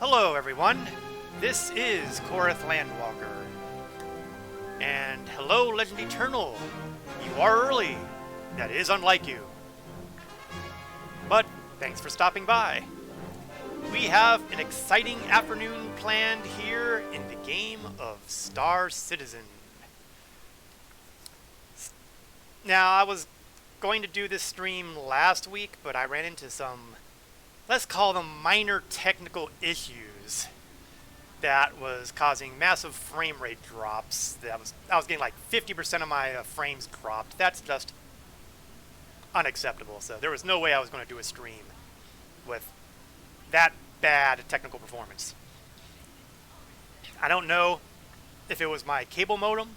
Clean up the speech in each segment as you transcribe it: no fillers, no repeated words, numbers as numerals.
Hello everyone, this is Korath Landwalker. And hello Legend Eternal, you are early, that is unlike you. But thanks for stopping by. We have an exciting afternoon planned here in the game of Star Citizen. Now I was going to do this stream last week, but I ran into some, let's call them minor technical issues that was causing massive frame rate drops. I was getting like 50% of my frames dropped. That's just unacceptable. So there was no way I was going to do a stream with that bad technical performance. I don't know if it was my cable modem.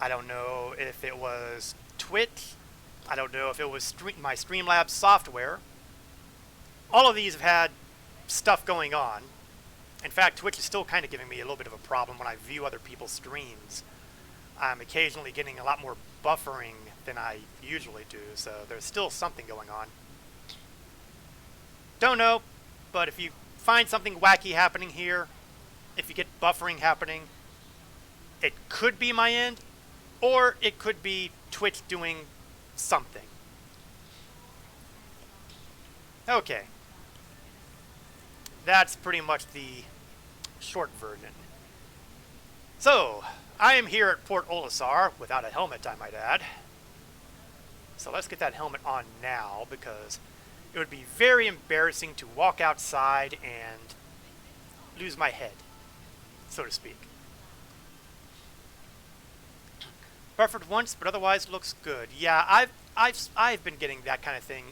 I don't know if it was Twitch. I don't know if it was my Streamlabs software. All of these have had stuff going on. In fact, Twitch is still kind of giving me a little bit of a problem when I view other people's streams. I'm occasionally getting a lot more buffering than I usually do, so there's still something going on. Don't know, but if you find something wacky happening here, if you get buffering happening, it could be my end, or it could be Twitch doing something. Okay. That's pretty much the short version. So, I am here at Port Olisar, without a helmet, I might add. So let's get that helmet on now, because it would be very embarrassing to walk outside and lose my head, so to speak. Buffered once, but otherwise looks good. Yeah, I've been getting that kind of thing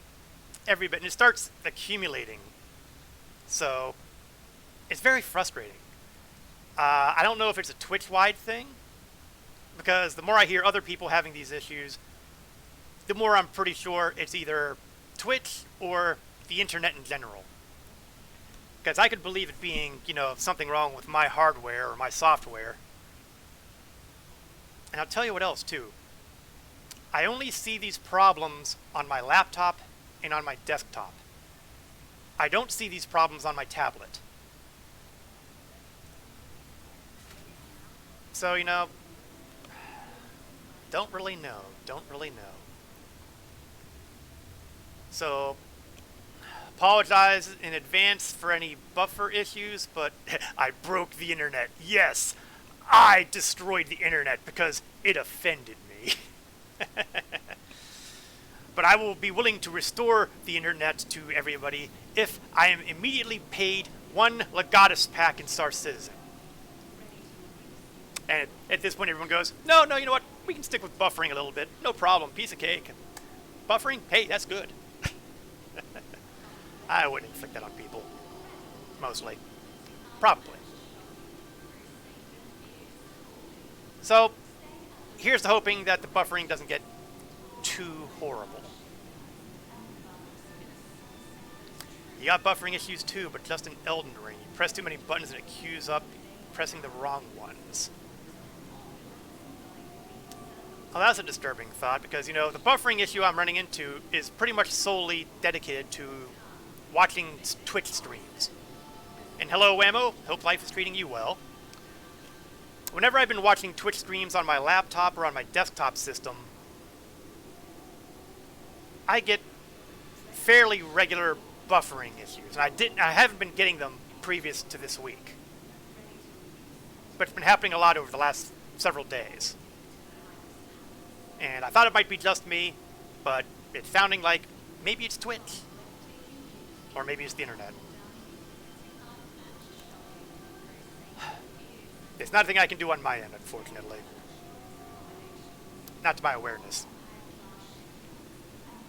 every bit, and it starts accumulating. So it's very frustrating. I don't know if it's a Twitch-wide thing, because the more I hear other people having these issues, the more I'm pretty sure it's either Twitch or the internet in general. Because I could believe it being, something wrong with my hardware or my software. And I'll tell you what else, too. I only see these problems on my laptop and on my desktop. I don't see these problems on my tablet. So, don't really know. So, apologize in advance for any buffer issues, but I broke the internet. Yes, I destroyed the internet because it offended me. But I will be willing to restore the internet to everybody if I am immediately paid 1 Legatus pack in Star Citizen. And at this point everyone goes, no, you know what? We can stick with buffering a little bit. No problem. Piece of cake. Buffering? Hey, that's good. I wouldn't inflict that on people. Mostly. Probably. So, here's to hoping that the buffering doesn't get too horrible. You got buffering issues too, but just in Elden Ring. You press too many buttons and it queues up pressing the wrong ones. Well, that's a disturbing thought, because, the buffering issue I'm running into is pretty much solely dedicated to watching Twitch streams. And hello, Whammo. Hope life is treating you well. Whenever I've been watching Twitch streams on my laptop or on my desktop system, I get fairly regular buffering issues. And I haven't been getting them previous to this week. But it's been happening a lot over the last several days. And I thought it might be just me, but it's sounding like maybe it's Twitch. Or maybe it's the internet. There's nothing I can do on my end, unfortunately. Not to my awareness.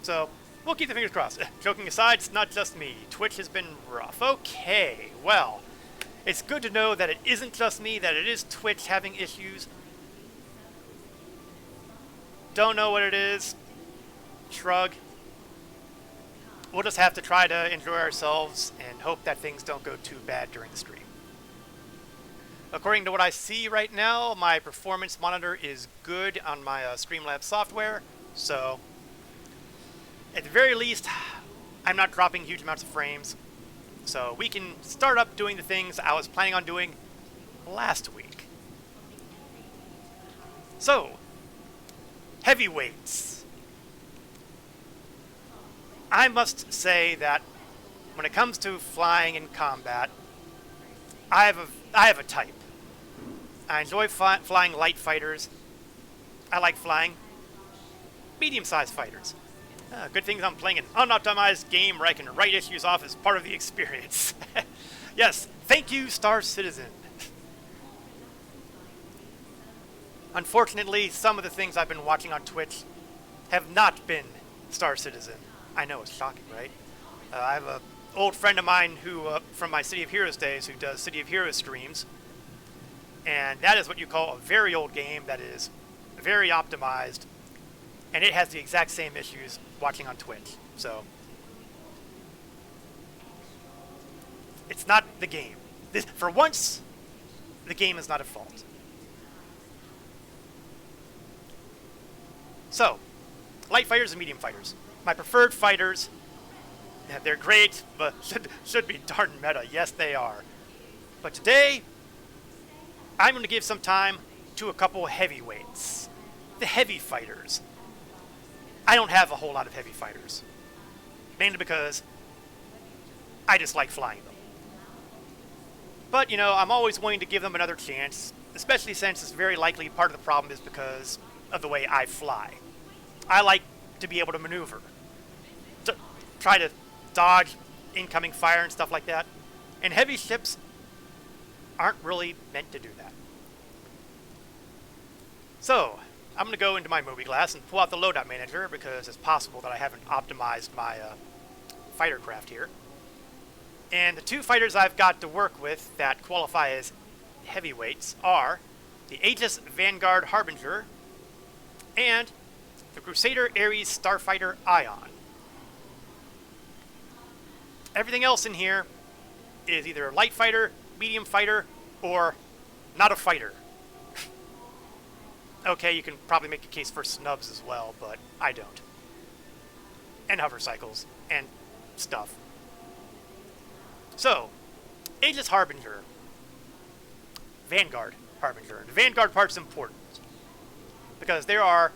So, we'll keep the fingers crossed. Joking aside, it's not just me. Twitch has been rough. Okay, well, it's good to know that it isn't just me, that it is Twitch having issues. Don't know what it is. Shrug. We'll just have to try to enjoy ourselves and hope that things don't go too bad during the stream. According to what I see right now, my performance monitor is good on my Streamlabs software, so at the very least, I'm not dropping huge amounts of frames. so we can start up doing the things I was planning on doing last week. So, heavyweights. I must say that when it comes to flying in combat, I have a type. I enjoy flying light fighters. I like flying medium-sized fighters. Good thing I'm playing an unoptimized game where I can write issues off as part of the experience. Yes, thank you, Star Citizen. Unfortunately, some of the things I've been watching on Twitch have not been Star Citizen. I know, it's shocking, right? I have an old friend of mine who, from my City of Heroes days, who does City of Heroes streams. And that is what you call a very old game that is very optimized. And it has the exact same issues watching on Twitch. So, it's not the game. For once, the game is not at fault. So, light fighters and medium fighters. My preferred fighters, they're great, but should be darn meta. Yes, they are. But today, I'm going to give some time to a couple heavyweights. The heavy fighters. I don't have a whole lot of heavy fighters. Mainly because I just like flying them. But, you know, I'm always willing to give them another chance, especially since it's very likely part of the problem is because of the way I fly. I like to be able to maneuver. To try to dodge incoming fire and stuff like that. And heavy ships aren't really meant to do that. So, I'm going to go into my movie glass and pull out the loadout manager because it's possible that I haven't optimized my fighter craft here. And the two fighters I've got to work with that qualify as heavyweights are the Aegis Vanguard Harbinger and the Crusader Ares Starfighter Ion. Everything else in here is either a light fighter, medium fighter, or not a fighter. Okay, you can probably make a case for snubs as well, but I don't. And hover cycles, and stuff. So, Aegis Harbinger. Vanguard Harbinger. The Vanguard part's important. Because there are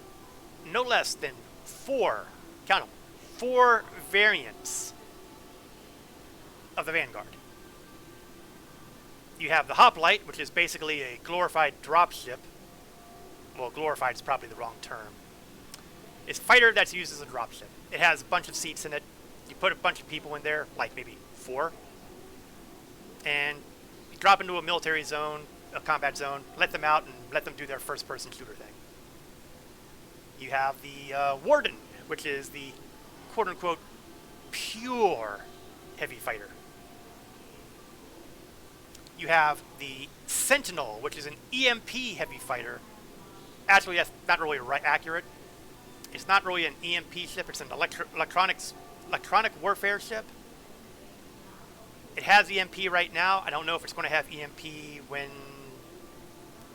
no less than 4, count them, 4 variants of the Vanguard. You have the Hoplite, which is basically a glorified dropship. Well, glorified is probably the wrong term. It's a fighter that's used as a dropship. It has a bunch of seats in it. You put a bunch of people in there, like maybe 4. And you drop into a military zone, a combat zone, let them out and let them do their first-person shooter thing. You have the Warden, which is the quote-unquote pure heavy fighter. You have the Sentinel, which is an EMP heavy fighter. Actually, that's not really accurate. It's not really an EMP ship. It's an electronic warfare ship. It has EMP right now. I don't know if it's going to have EMP when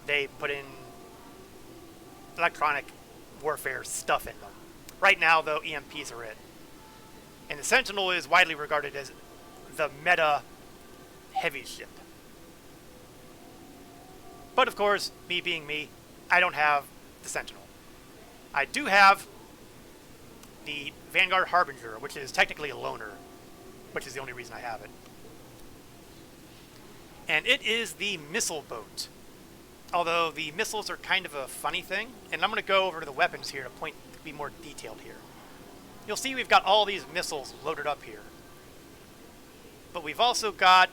they put in electronic warfare stuff in them. Right now, though, EMPs are it. And the Sentinel is widely regarded as the meta heavy ship. But of course, me being me, I don't have the Sentinel. I do have the Vanguard Harbinger, which is technically a loner, which is the only reason I have it. And it is the missile boat. Although the missiles are kind of a funny thing, and I'm going to go over to the weapons here to be more detailed here. You'll see we've got all these missiles loaded up here. But we've also got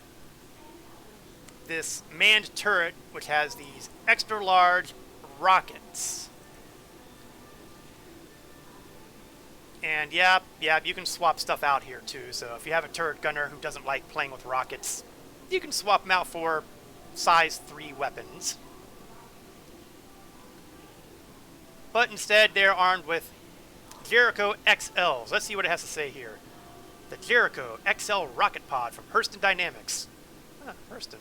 this manned turret, which has these extra large rockets. And yeah, you can swap stuff out here too. So if you have a turret gunner who doesn't like playing with rockets, you can swap them out for size 3 weapons. But instead, they're armed with Jericho XLs. Let's see what it has to say here. The Jericho XL Rocket Pod from Hurston Dynamics. Hurston.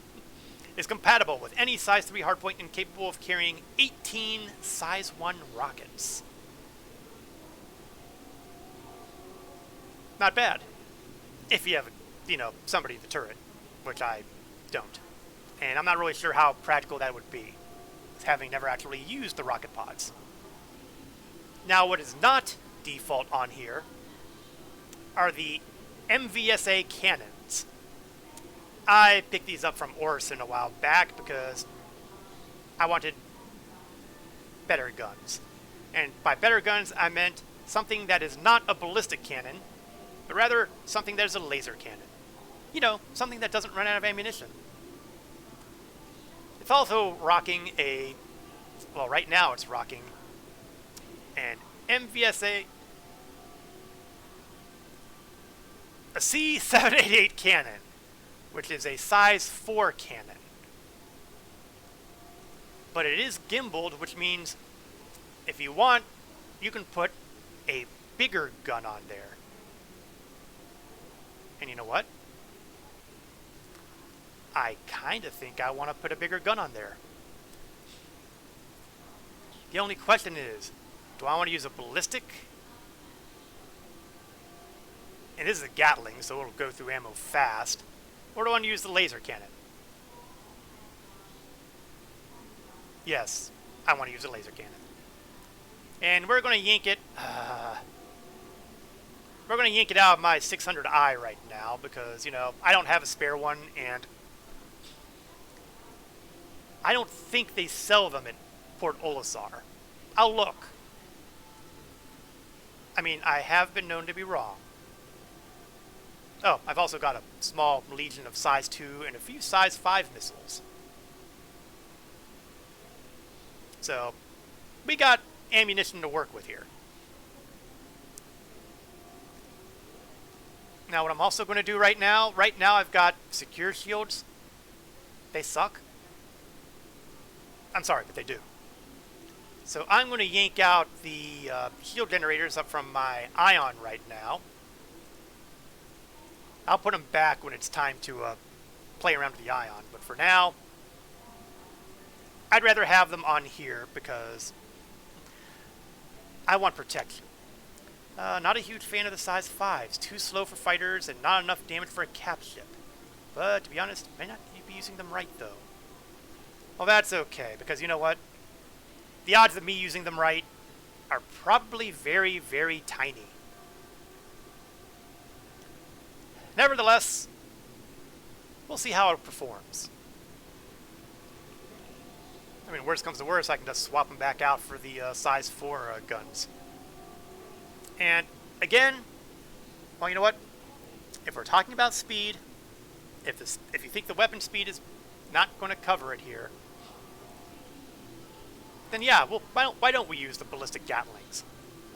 Is compatible with any size 3 hardpoint and capable of carrying 18 size 1 rockets. Not bad. If you have you know, somebody in the turret, which I don't. And I'm not really sure how practical that would be, having never actually used the rocket pods. Now, what is not default on here are the Mvsa Cannons. I picked these up from Orson a while back because I wanted better guns. And by better guns, I meant something that is not a ballistic cannon, but rather something that is a laser cannon. You know, something that doesn't run out of ammunition. It's also rocking a, well, right now it's rocking an Mvsa, a C788 cannon, which is a size 4 cannon. But it is gimbaled, which means if you want, you can put a bigger gun on there. And you know what? I kind of think I want to put a bigger gun on there. The only question is, do I want to use a ballistic? And this is a Gatling, so it'll go through ammo fast. Or do I want to use the laser cannon? Yes, I want to use a laser cannon. And we're going to yank it. We're going to yank it out of my 600i right now because, you know, I don't have a spare one, and I don't think they sell them at Port Olisar. I'll look. I mean, I have been known to be wrong. Oh, I've also got a small Legion of size 2 and a few size 5 missiles. So, we got ammunition to work with here. Now, what I'm also going to do right now I've got secure shields. They suck. I'm sorry, but they do. So I'm going to yank out the shield generators up from my Ion right now. I'll put them back when it's time to play around with the Ion. But for now, I'd rather have them on here because I want protection. Not a huge fan of the size 5s. Too slow for fighters and not enough damage for a cap ship. But to be honest, may not be using them right though. Well, that's okay, because you know what? The odds of me using them right are probably very, very tiny. Nevertheless, we'll see how it performs. I mean, worst comes to worst, I can just swap them back out for the size 4 guns. And again, well, you know what? If we're talking about speed, if you think the weapon speed is not going to cover it here, then yeah, well, why don't we use the ballistic Gatlings?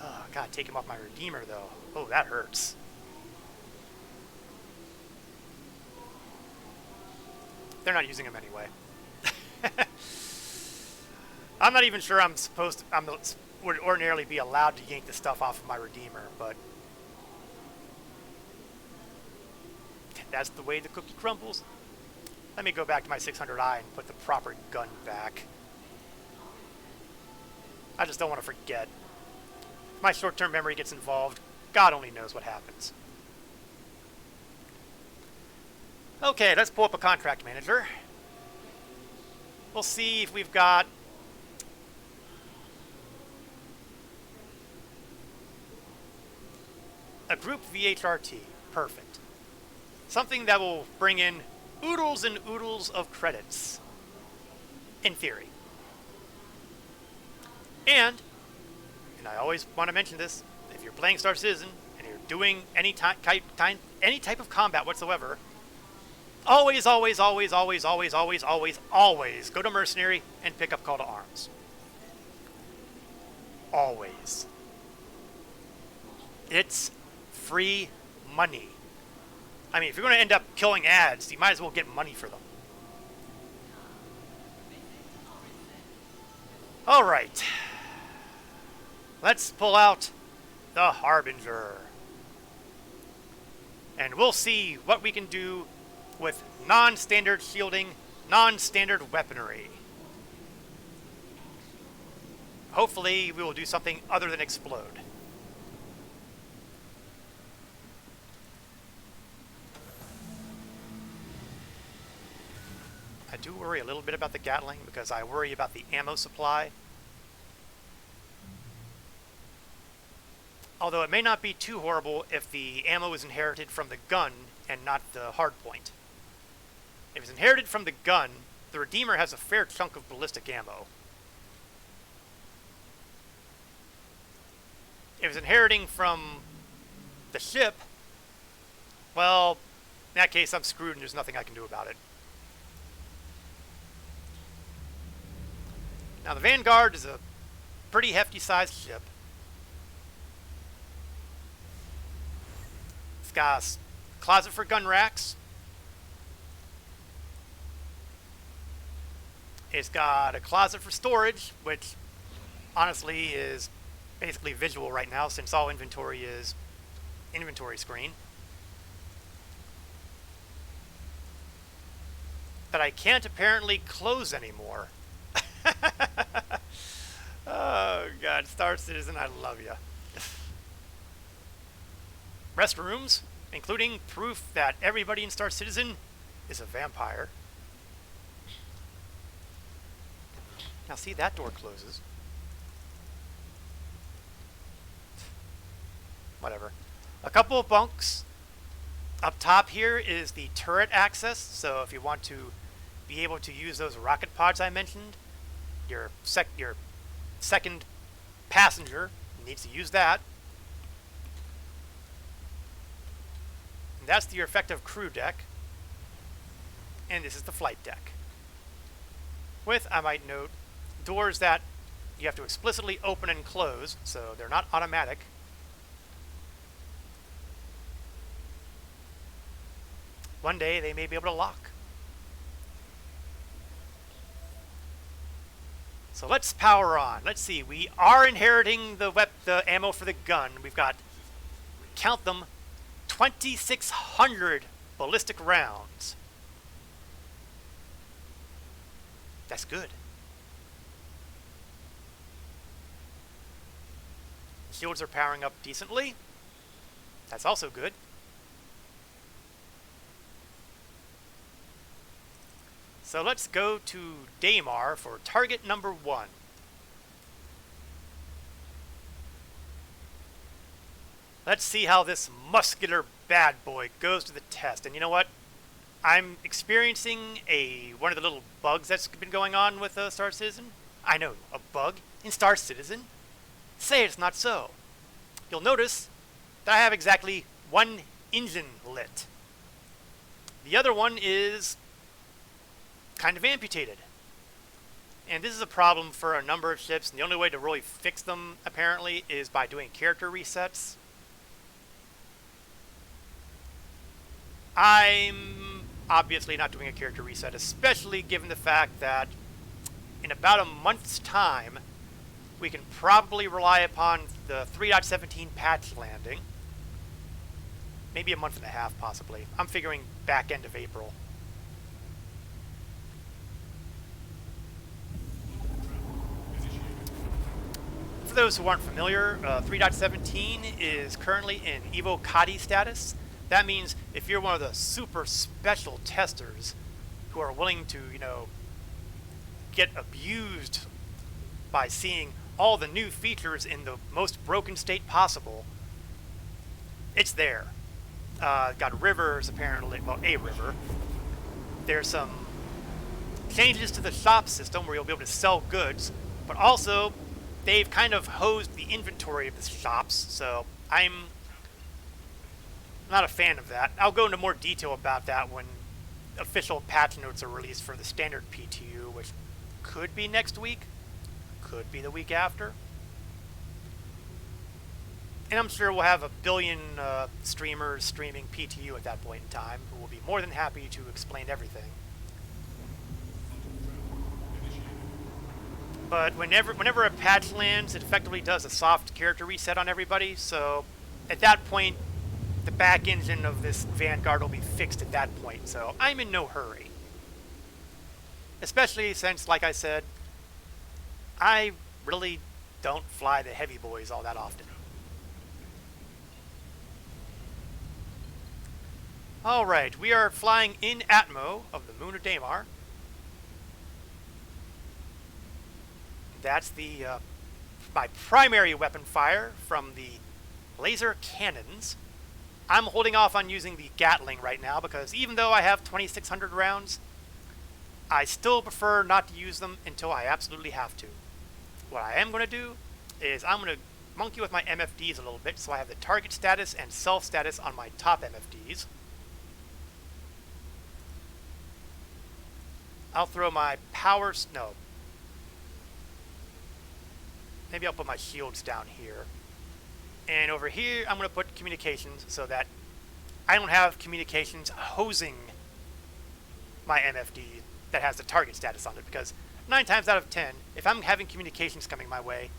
Oh, God, take him off my Redeemer, though. Oh, that hurts. They're not using him anyway. I'm not even sure would ordinarily be allowed to yank the stuff off of my Redeemer, but that's the way the cookie crumbles. Let me go back to my 600i and put the proper gun back. I just don't want to forget. If my short-term memory gets involved, God only knows what happens. Okay, let's pull up a contract manager. We'll see if we've got a group VHRT. Perfect. Something that will bring in oodles and oodles of credits. In theory. And I always want to mention this, if you're playing Star Citizen and you're doing any type of combat whatsoever, always go to Mercenary and pick up Call to Arms. Always. It's free money. I mean, if you're going to end up killing ads, you might as well get money for them. All right. Let's pull out the Harbinger. And we'll see what we can do with non-standard shielding, non-standard weaponry. Hopefully, we will do something other than explode. I do worry a little bit about the Gatling because I worry about the ammo supply. Although it may not be too horrible if the ammo is inherited from the gun and not the hardpoint. If it's inherited from the gun, the Redeemer has a fair chunk of ballistic ammo. If it's inheriting from the ship, well, in that case I'm screwed and there's nothing I can do about it. Now the Vanguard is a pretty hefty sized ship. It's got a closet for gun racks. It's got a closet for storage, which honestly is basically visual right now since all inventory is inventory screen. That I can't apparently close anymore. Oh god, Star Citizen, I love you. Restrooms, including proof that everybody in Star Citizen is a vampire. Now see, that door closes. Whatever. A couple of bunks. Up top here is the turret access, so if you want to be able to use those rocket pods I mentioned, your second passenger needs to use that. And that's your effective crew deck. And this is the flight deck. With, I might note, doors that you have to explicitly open and close, so they're not automatic. One day they may be able to lock. So let's power on. Let's see, we are inheriting the ammo for the gun. We've got, count them, 2,600 ballistic rounds. That's good. Shields are powering up decently. That's also good. So let's go to Daymar for target number 1. Let's see how this muscular bad boy goes to the test. And you know what? I'm experiencing one of the little bugs that's been going on with Star Citizen. I know, a bug in Star Citizen? Say it's not so. You'll notice that I have exactly one engine lit. The other one is kind of amputated. And this is a problem for a number of ships, and the only way to really fix them, apparently, is by doing character resets. I'm obviously not doing a character reset, especially given the fact that in about a month's time, we can probably rely upon the 3.17 patch landing. Maybe a month and a half, possibly. I'm figuring back end of April. For those who aren't familiar, 3.17 is currently in Evocati status. That means if you're one of the super special testers who are willing to, get abused by seeing all the new features in the most broken state possible, it's there. Got rivers, apparently, well, a river. There's some changes to the shop system where you'll be able to sell goods, but also they've kind of hosed the inventory of the shops, so I'm not a fan of that. I'll go into more detail about that when official patch notes are released for the standard PTU, which could be next week, could be the week after. And I'm sure we'll have a billion streamers streaming PTU at that point in time, who will be more than happy to explain everything. But whenever a patch lands, it effectively does a soft character reset on everybody, so at that point, the back engine of this Vanguard will be fixed at that point, so I'm in no hurry. Especially since, like I said, I really don't fly the heavy boys all that often. Alright, we are flying in Atmo of the moon of Daymar. that's the my primary weapon fire from the laser cannons. I'm holding off on using the Gatling right now because even though I have 2,600 rounds, I still prefer not to use them until I absolutely have to. What I am going to do is I'm going to monkey with my MFDs a little bit so I have the target status and self status on my top MFDs. I'll throw my powers, no. Maybe I'll put my shields down here. And over here, I'm going to put communications so that I don't have communications hosing my MFD that has the target status on it. Because 9 times out of 10, if I'm having communications coming my way,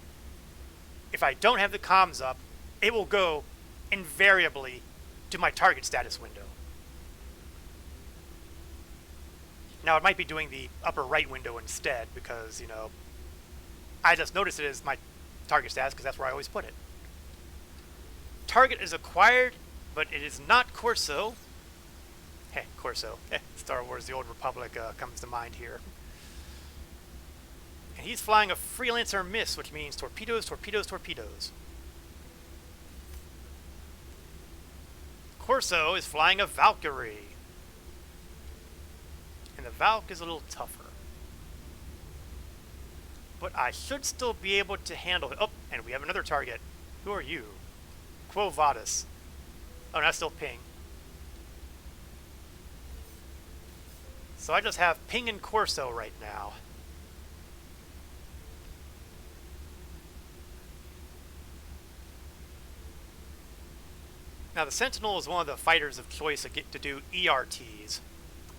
if I don't have the comms up, it will go invariably to my target status window. Now, it might be doing the upper right window instead because, you know, I just noticed it as my target status because that's where I always put it. Target is acquired, but it is not Corso. Heh, Corso. Star Wars The Old Republic comes to mind here. And he's flying a Freelancer Miss, which means torpedoes, torpedoes, torpedoes. Corso is flying a Valkyrie. And the Valk is a little tougher. But I should still be able to handle it. Oh, and we have another target. Who are you? Quo Vadis. Oh, that's still ping. So I just have ping and Corso right now. Now the Sentinel is one of the fighters of choice that get to do ERTs.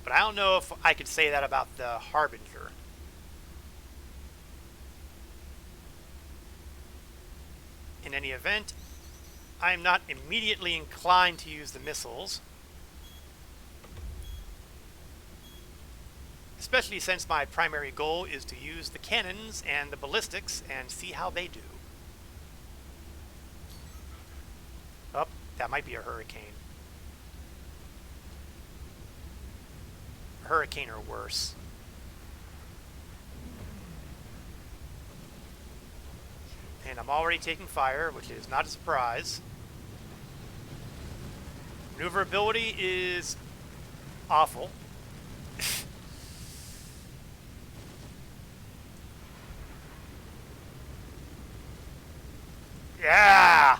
But I don't know if I could say that about the Harbinger. In any event, I am not immediately inclined to use the missiles. Especially since my primary goal is to use the cannons and the ballistics and see how they do. Oh, that might be a hurricane. A hurricane or worse. And I'm already taking fire, which is not a surprise. Maneuverability is awful. Yeah!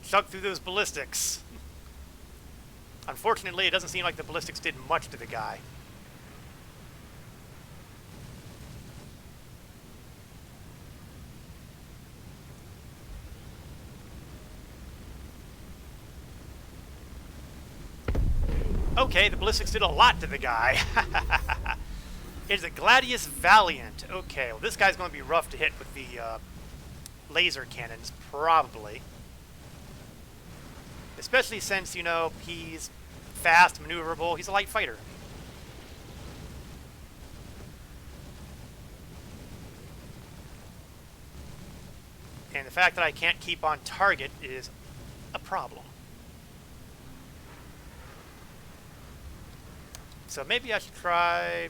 Chug through those ballistics. Unfortunately, it doesn't seem like the ballistics did much to the guy. Okay, the ballistics did a lot to the guy. It's a Gladius Valiant. Okay, well this guy's going to be rough to hit with the laser cannons, probably. Especially since, you know, he's fast, maneuverable, he's a light fighter. And the fact that I can't keep on target is a problem. So maybe I should try...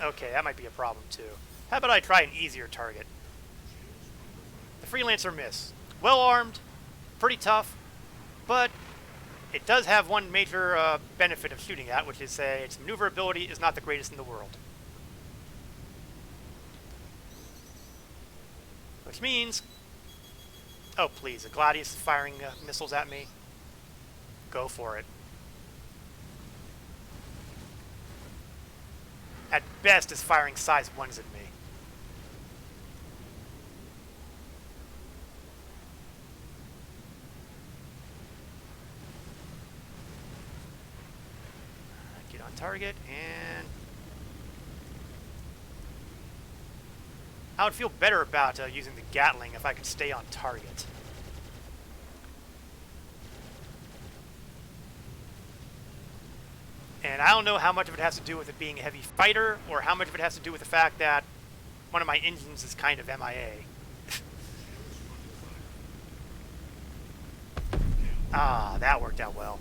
Okay, that might be a problem too. How about I try an easier target? The Freelancer Miss. Well armed, pretty tough, but it does have one major benefit of shooting at, which is its maneuverability is not the greatest in the world. Which means... Oh please, a Gladius is firing missiles at me. Go for it. At best, is firing size 1s at me. Get on target, and I would feel better about using the Gatling if I could stay on target. And I don't know how much of it has to do with it being a heavy fighter, or how much of it has to do with the fact that one of my engines is kind of MIA. Ah, that worked out well.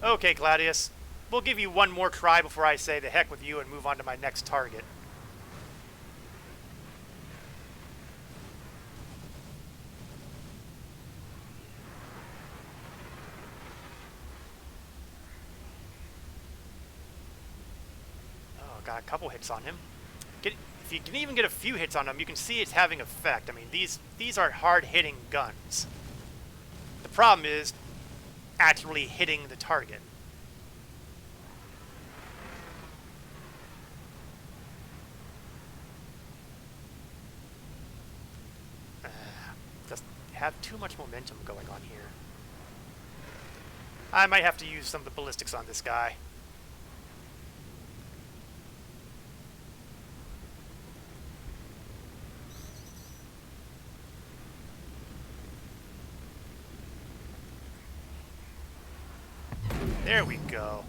Okay, Gladius. we'll give you one more try before I say the heck with you and move on to my next target. Oh, got a couple hits on him. If you can even get a few hits on him, you can see it's having effect. I mean, these are hard-hitting guns. The problem is actually hitting the target. Just have too much momentum going on here. I might have to use some of the ballistics on this guy. There we go.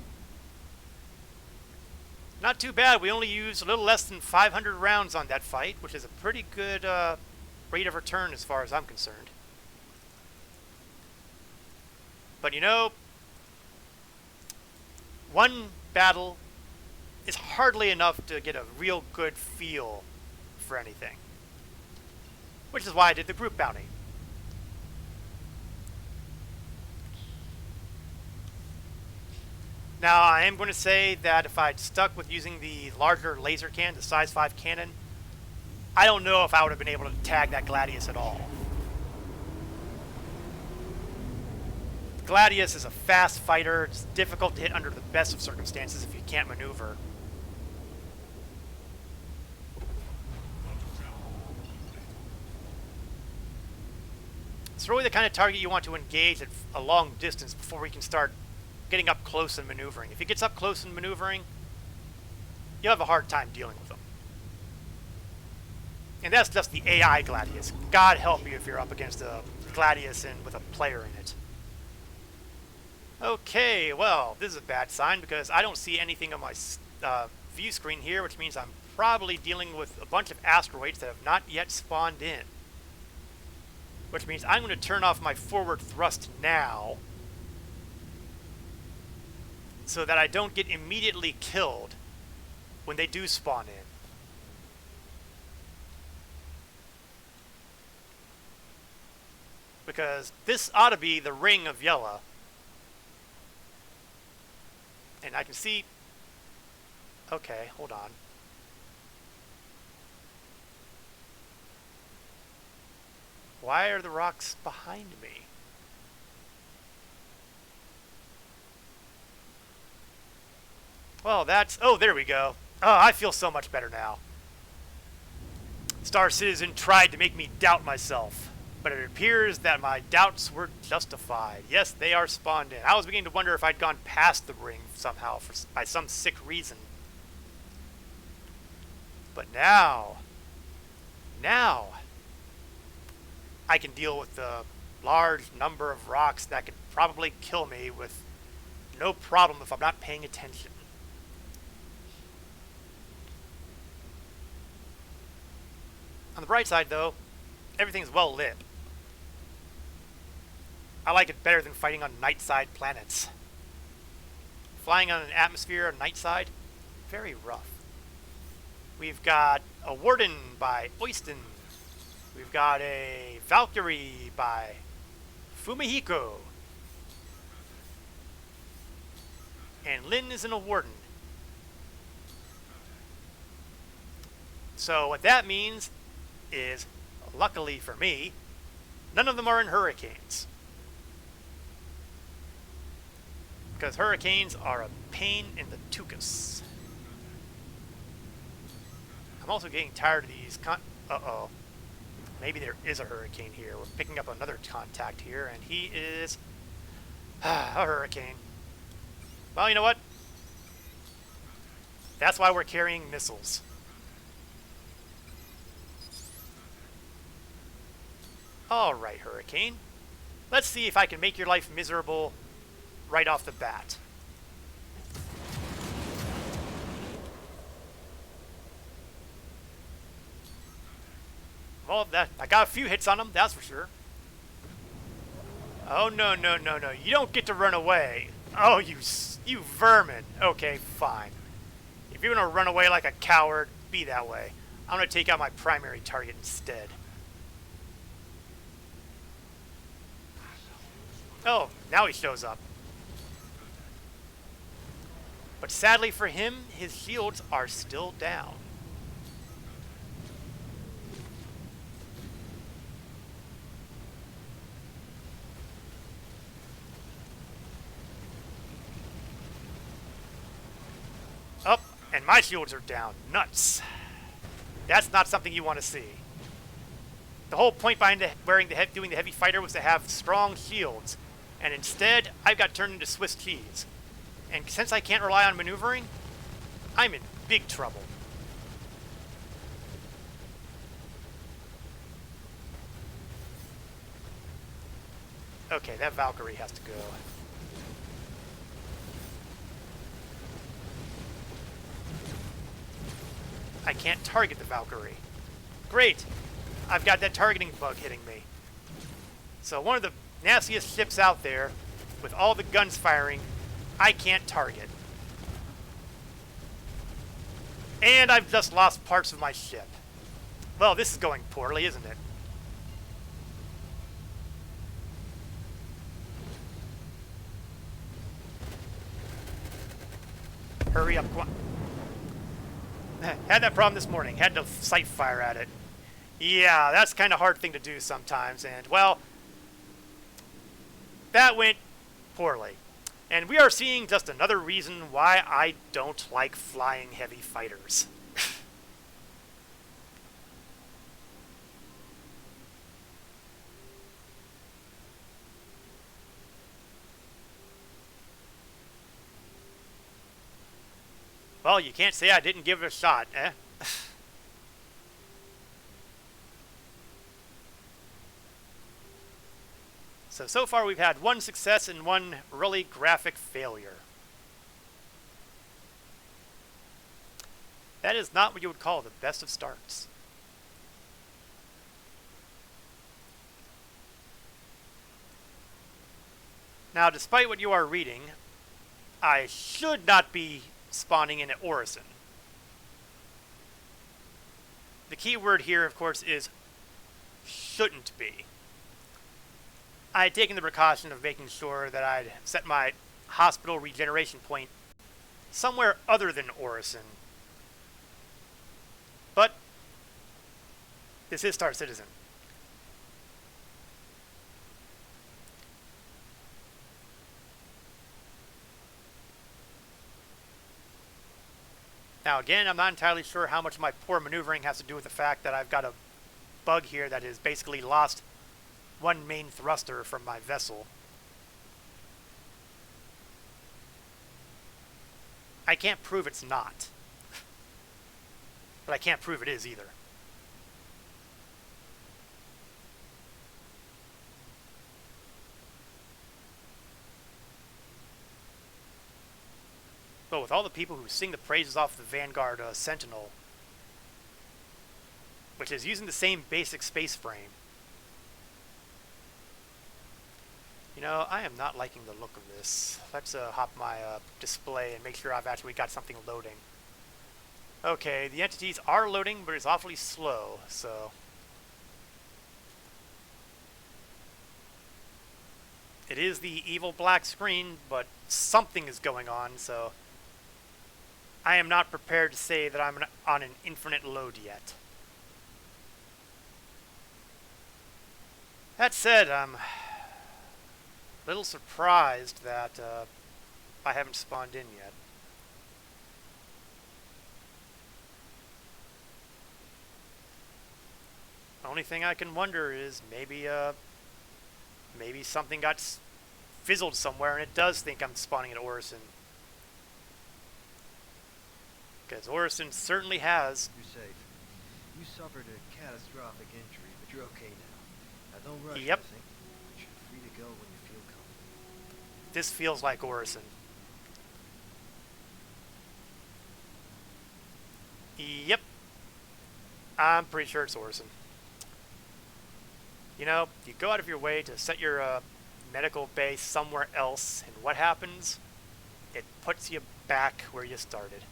Not too bad. We only used a little less than 500 rounds on that fight, which is a pretty good rate of return as far as I'm concerned. But you know, one battle is hardly enough to get a real good feel for anything. Which is why I did the group bounty. Now, I am going to say that if I'd stuck with using the larger laser cannon, the size 5 cannon, I don't know if I would have been able to tag that Gladius at all. Gladius is a fast fighter. It's difficult to hit under the best of circumstances if you can't maneuver. It's really the kind of target you want to engage at a long distance before we can start getting up close and maneuvering. If he gets up close and maneuvering, you'll have a hard time dealing with him. And that's just the AI Gladius. God help you if you're up against a Gladius and with a player in it. Okay, well, this is a bad sign because I don't see anything on my view screen here, which means I'm probably dealing with a bunch of asteroids that have not yet spawned in. Which means I'm going to turn off my forward thrust now, so that I don't get immediately killed when they do spawn in. Because this ought to be the ring of Yella. And I can see... Okay, hold on. Why are the rocks behind me? Well, that's... Oh, there we go. Oh, I feel so much better now. Star Citizen tried to make me doubt myself, but it appears that my doubts were justified. Yes, they are spawned in. I was beginning to wonder if I'd gone past the ring somehow by some sick reason. But now, I can deal with the large number of rocks that could probably kill me with no problem if I'm not paying attention. On the bright side, though, everything's well lit. I like it better than fighting on night side planets. Flying on an atmosphere on night side, very rough. We've got a Warden by Oyston. We've got a Valkyrie by Fumihiko. And Lynn is in a Warden. So what that means is, luckily for me, none of them are in hurricanes. Because hurricanes are a pain in the tuchus. I'm also getting tired of these uh-oh. Maybe there is a hurricane here. We're picking up another contact here, and he is a hurricane. Well, you know what? That's why we're carrying missiles. Alright, Hurricane. Let's see if I can make your life miserable right off the bat. Well, I got a few hits on him, that's for sure. Oh, no, no, no, no. You don't get to run away. Oh, you vermin. Okay, fine. If you're gonna run away like a coward, be that way. I'm gonna take out my primary target instead. Oh, now he shows up. But sadly for him, his shields are still down. Oh, and my shields are down. Nuts. That's not something you want to see. The whole point behind doing the heavy fighter was to have strong shields. And instead, I've got turned into Swiss cheese. And since I can't rely on maneuvering, I'm in big trouble. Okay, that Valkyrie has to go. I can't target the Valkyrie. Great! I've got that targeting bug hitting me. So one of the nastiest ships out there, with all the guns firing, I can't target. And I've just lost parts of my ship. Well, this is going poorly, isn't it? Hurry up. Had that problem this morning. Had to sight fire at it. Yeah, that's kind of hard thing to do sometimes. And, well, that went poorly. And we are seeing just another reason why I don't like flying heavy fighters. Well, you can't say I didn't give it a shot, eh? So far we've had one success and one really graphic failure. That is not what you would call the best of starts. Now, despite what you are reading, I should not be spawning in at Orison. The key word here, of course, is shouldn't be. I had taken the precaution of making sure that I'd set my hospital regeneration point somewhere other than Orison. But this is Star Citizen. Now again, I'm not entirely sure how much my poor maneuvering has to do with the fact that I've got a bug here that has basically lost one main thruster from my vessel. I can't prove it's not. But I can't prove it is either. But with all the people who sing the praises off the Vanguard Sentinel, which is using the same basic space frame, you know, I am not liking the look of this. Let's hop my display and make sure I've actually got something loading. Okay, the entities are loading, but it's awfully slow, so... It is the evil black screen, but something is going on, so... I am not prepared to say that I'm on an infinite load yet. That said, I'm a little surprised that I haven't spawned in yet. The only thing I can wonder is maybe something got fizzled somewhere and it does think I'm spawning at Orison. Because Orison certainly has. You're safe. You suffered a catastrophic injury, but you're okay now. Now don't rush Yep. anything, but you're free to go when you feel comfortable. This feels like Orison. Yep. I'm pretty sure it's Orison. You know, you go out of your way to set your medical base somewhere else, and what happens? It puts you back where you started.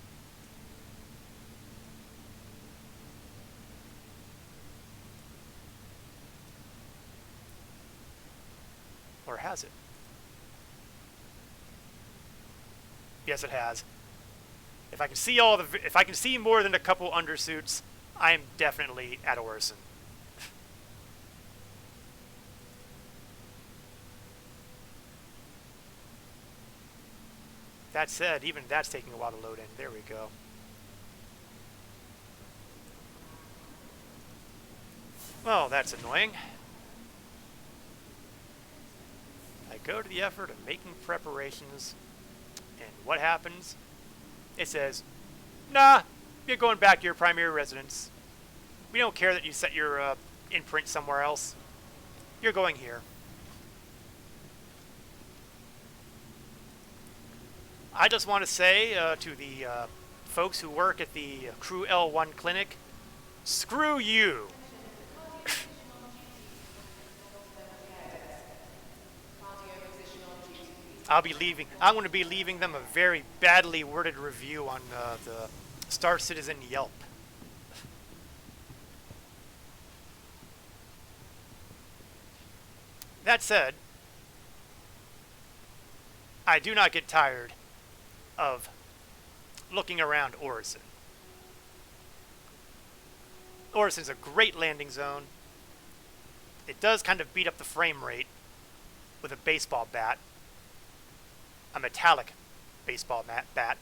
Or has it? Yes, it has. If I can see if I can see more than a couple undersuits, I am definitely at Orison. That said, even that's taking a while to load in. There we go. Well, that's annoying. I go to the effort of making preparations, and what happens? It says, nah, you're going back to your primary residence. We don't care that you set your imprint somewhere else. You're going here. I just want to say to the folks who work at the Crew L1 clinic, screw you. I'm going to be leaving them a very badly worded review on the Star Citizen Yelp. That said, I do not get tired of looking around Orison. Orison's a great landing zone. It does kind of beat up the frame rate with a baseball bat. A metallic baseball bat.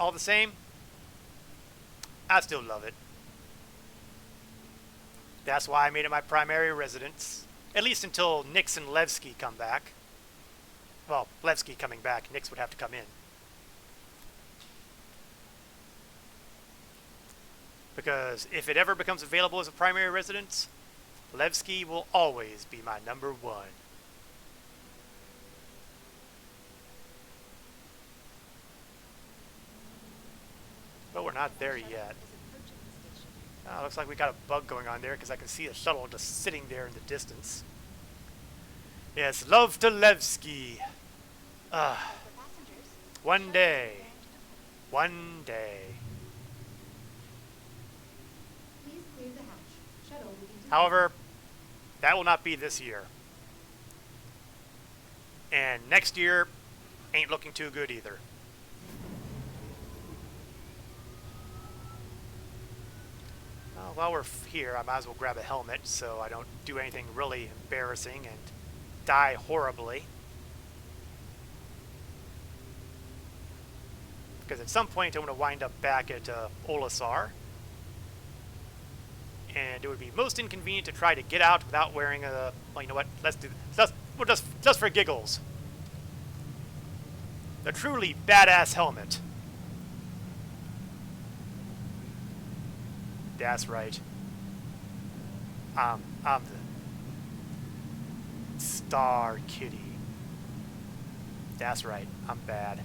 All the same, I still love it. That's why I made it my primary residence, at least until Nix and Levski come back. Well, Levski coming back, Nix would have to come in. Because if it ever becomes available as a primary residence, Levski will always be my number one. But we're not there yet. Oh, looks like we got a bug going on there because I can see the shuttle just sitting there in the distance. Yes, love to Levski. One day. One day. However, that will not be this year. And next year ain't looking too good either. Well, while we're here, I might as well grab a helmet so I don't do anything really embarrassing and die horribly. Because at some point I'm going to wind up back at Olisar. And it would be most inconvenient to try to get out without wearing a... Well, you know what? Let's do this. Just for giggles. The truly badass helmet. That's right. I'm the Star Kitty. That's right. I'm bad.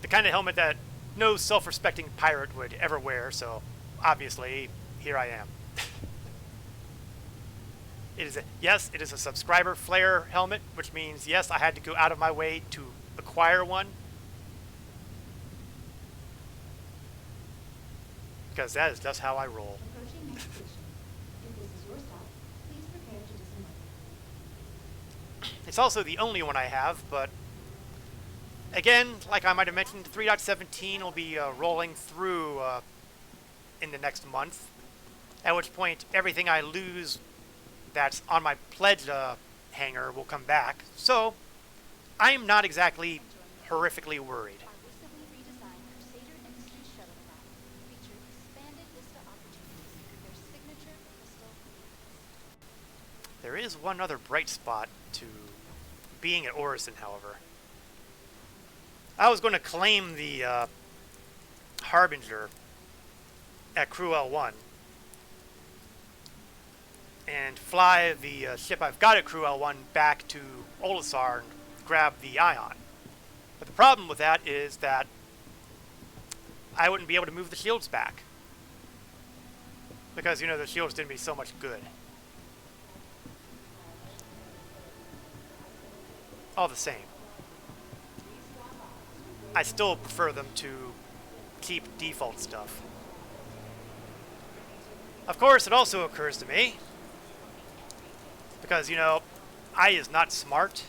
The kind of helmet that no self-respecting pirate would ever wear, so obviously, here I am. Yes, it is a subscriber flare helmet, which means, yes, I had to go out of my way to acquire one. Because that is just how I roll. It's also the only one I have, but again, like I might have mentioned, 3.17 will be rolling through in the next month, at which point everything I lose that's on my pledge hanger will come back. So I'm not exactly horrifically worried. There is one other bright spot to being at Orison, however. I was going to claim the Harbinger at Crew L1 and fly the ship I've got at Crew L1 back to Olisar and grab the Ion. But the problem with that is that I wouldn't be able to move the shields back. Because, you know, the shields did me so much good. All the same, I still prefer them to keep default stuff. Of course, it also occurs to me, because, you know, I is not smart.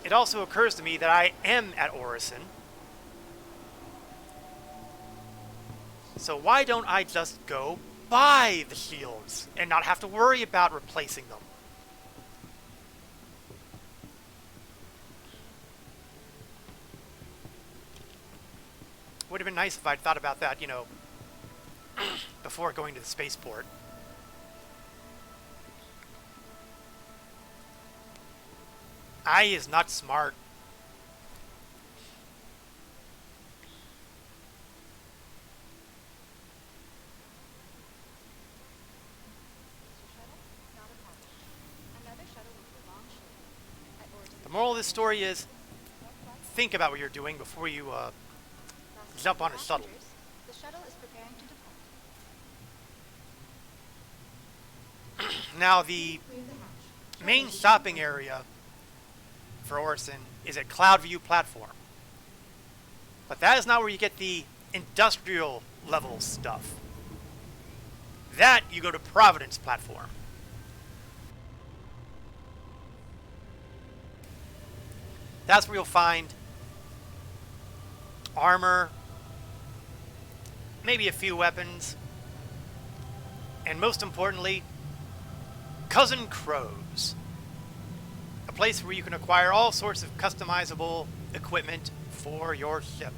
It also occurs to me that I am at Orison. So why don't I just go buy the shields and not have to worry about replacing them? Would have been nice if I'd thought about that, you know, before going to the spaceport. I is not smart. The moral of this story is, think about what you're doing before you jump on a shuttle. The shuttle is preparing to depart. Now, the main shopping area for Orison is at Cloudview Platform. But that is not where you get the industrial level stuff. That you go to Providence Platform. That's where you'll find armor, maybe a few weapons, and most importantly, Cousin Crows. A place where you can acquire all sorts of customizable equipment for your ship.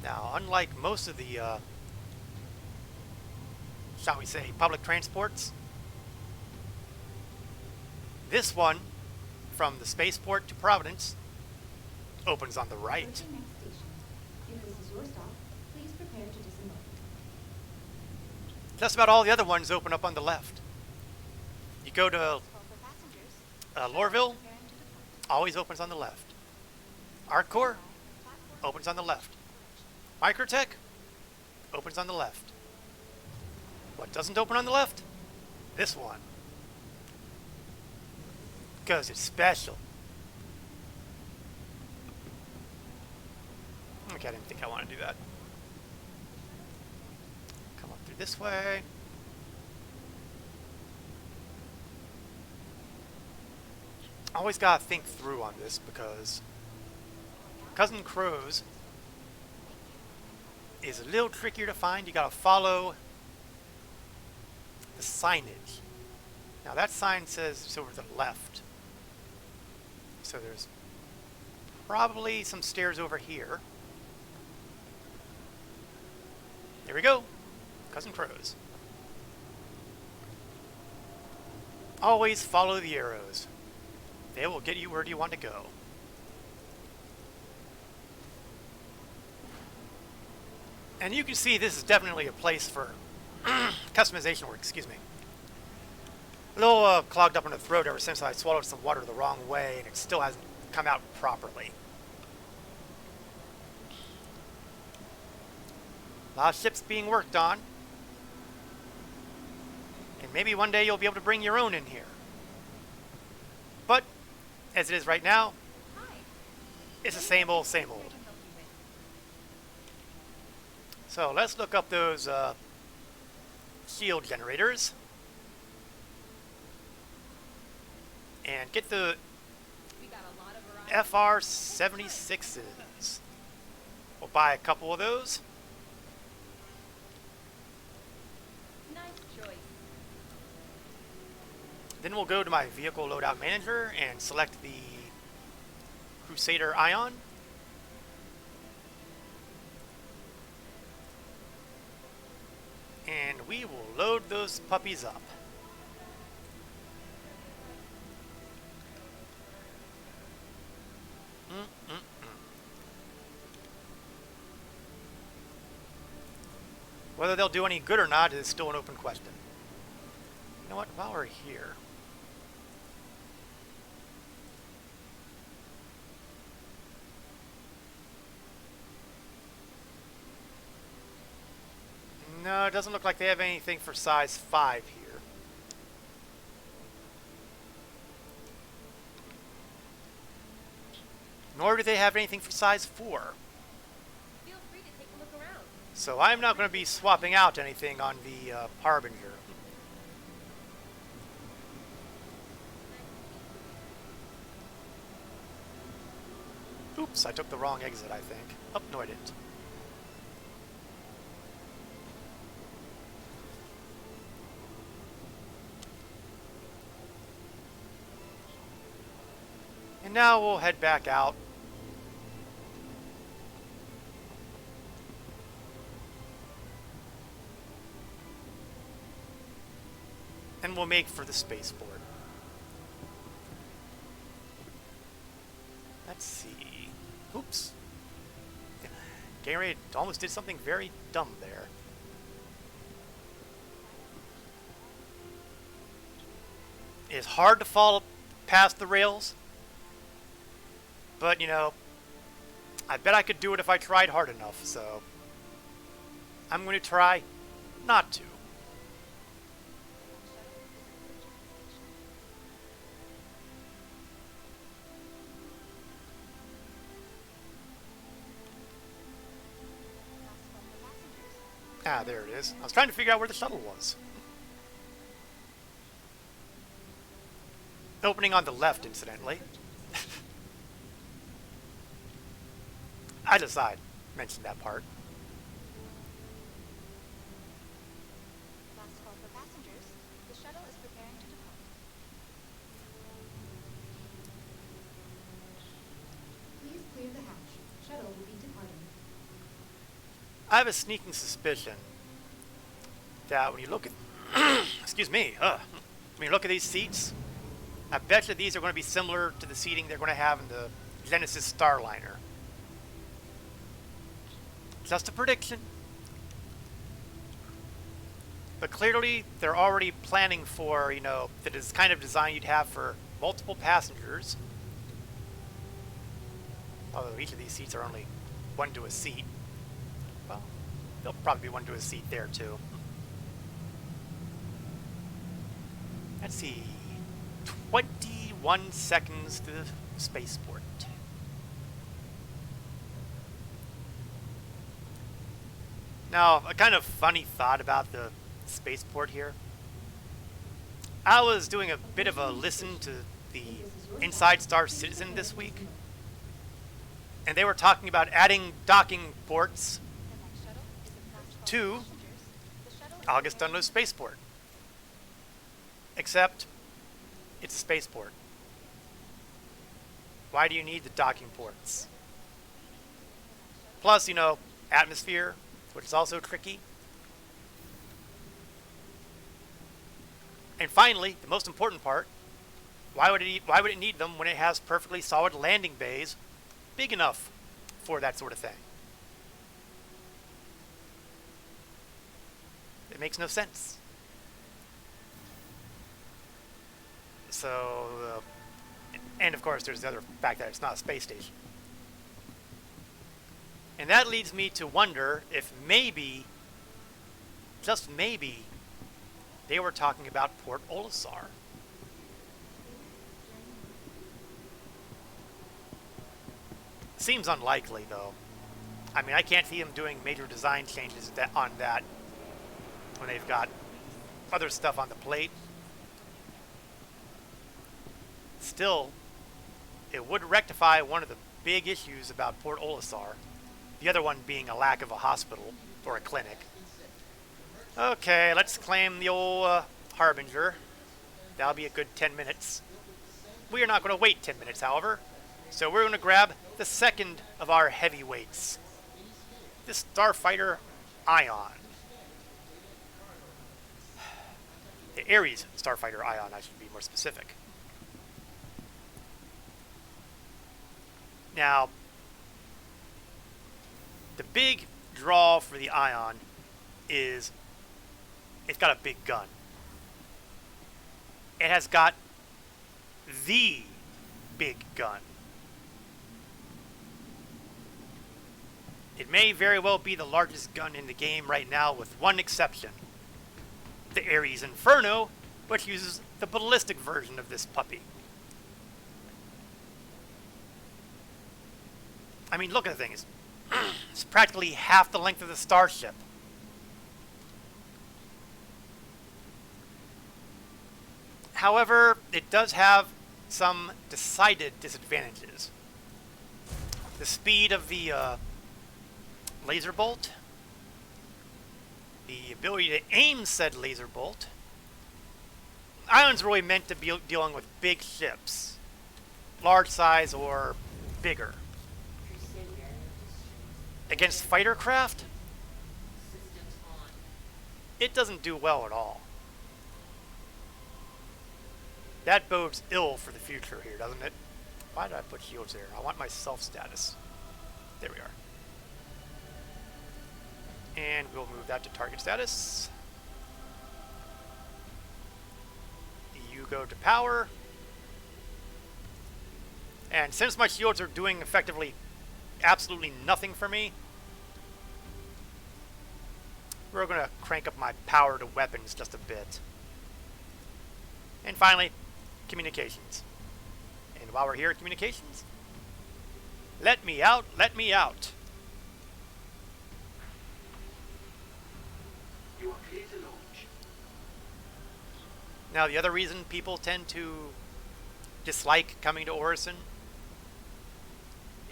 Now, unlike most of the, shall we say, public transports, this one, from the spaceport to Providence, opens on the right. Next station. If this is your stop, please prepare to disembark. Just about all the other ones open up on the left. You go to Call for passengers. Lorville, Preparing to depart. always opens on the left. Arcor opens on the left. Microtech opens on the left. What doesn't open on the left? This one. Because it's special. Okay, I didn't think I wanted to do that. Come up through this way. Always gotta think through on this because Cousin Crows is a little trickier to find. You gotta follow the signage. Now that sign says it's over to the left. So there's probably some stairs over here. There we go. Cousin Crows. Always follow the arrows. They will get you where you want to go. And you can see this is definitely a place for customization work, excuse me. A little clogged up in the throat ever since I swallowed some water the wrong way and it still hasn't come out properly. A lot of ships being worked on. And maybe one day you'll be able to bring your own in here. But, as it is right now, it's the same old, same old. So let's look up those shield generators. And get the FR-76s. We'll buy a couple of those. Nice choice. Then we'll go to my vehicle loadout manager and select the Crusader Ion. And we will load those puppies up. Whether Whether they'll do any good or not is still an open question. You know what? While we're here... No, it doesn't look like they have anything for size 5 here. Nor do they have anything for size 4. Feel free to take a look around. So I'm not going to be swapping out anything on the Harbinger. Oops, I took the wrong exit, I think. Oh, no I didn't. And now we'll head back out. And we'll make for the spaceport. Let's see. Oops. Gary almost did something very dumb there. It's hard to fall past the rails. But, you know, I bet I could do it if I tried hard enough, so I'm going to try not to. Ah, there it is. I was trying to figure out where the shuttle was. Opening on the left, incidentally. I decide. Mentioned that part. Last call for passengers. The shuttle is preparing to depart. Please clear the hatch. Shuttle will be departing. I have a sneaking suspicion that when you look at... excuse me. When you look at these seats, I bet you these are going to be similar to the seating they're going to have in the Genesis Starliner. Just a prediction. But clearly, they're already planning for, you know, the kind of design you'd have for multiple passengers. Although each of these seats are only one to a seat. Well, there'll probably be one to a seat there, too. Let's see. 21 seconds to the spaceport. Now, a kind of funny thought about the spaceport here. I was doing a bit of a listen to the Inside Star Citizen this week, and they were talking about adding docking ports to August Dunlow's spaceport. Except, it's a spaceport. Why do you need the docking ports? Plus, you know, atmosphere, which is also tricky. And finally, the most important part, why would it need them when it has perfectly solid landing bays big enough for that sort of thing? It makes no sense. So, and of course there's the other fact that it's not a space station. And that leads me to wonder if maybe, just maybe, they were talking about Port Olisar. Seems unlikely, though. I mean, I can't see them doing major design changes on that when they've got other stuff on the plate. Still, it would rectify one of the big issues about Port Olisar. The other one being a lack of a hospital or a clinic. Okay, let's claim the old Harbinger. That'll be a good 10 minutes. We are not going to wait 10 minutes, however. So we're going to grab the second of our heavyweights. This Starfighter Ion. The Ares Starfighter Ion, I should be more specific. Now, the big draw for the Ion is it's got a big gun. It has got the big gun. It may very well be the largest gun in the game right now, with one exception. The Ares Inferno, which uses the ballistic version of this puppy. I mean, look at the thing. It's practically half the length of the Starship. However, it does have some decided disadvantages. The speed of the laser bolt, the ability to aim said laser bolt. Island's really meant to be dealing with big ships, large size or bigger. Against fighter craft, it doesn't do well at all. That bodes ill for the future here, doesn't it? Why did I put shields there? I want my self status. There we are. And we'll move that to target status. You go to power. And since my shields are doing effectively absolutely nothing for me, we're going to crank up my power to weapons just a bit. And finally, communications. And while we're here at communications, let me out, let me out. You are clear to launch. Now, the other reason people tend to dislike coming to Orison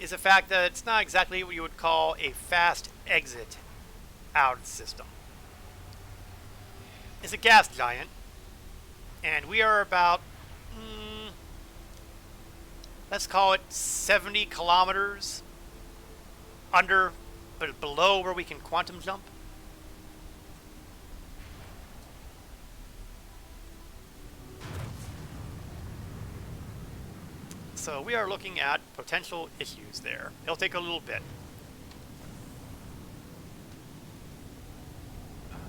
is the fact that it's not exactly what you would call a fast exit out of the system. It's a gas giant, and we are about, let's call it 70 kilometers under, but below where we can quantum jump. So we are looking at potential issues there. It'll take a little bit.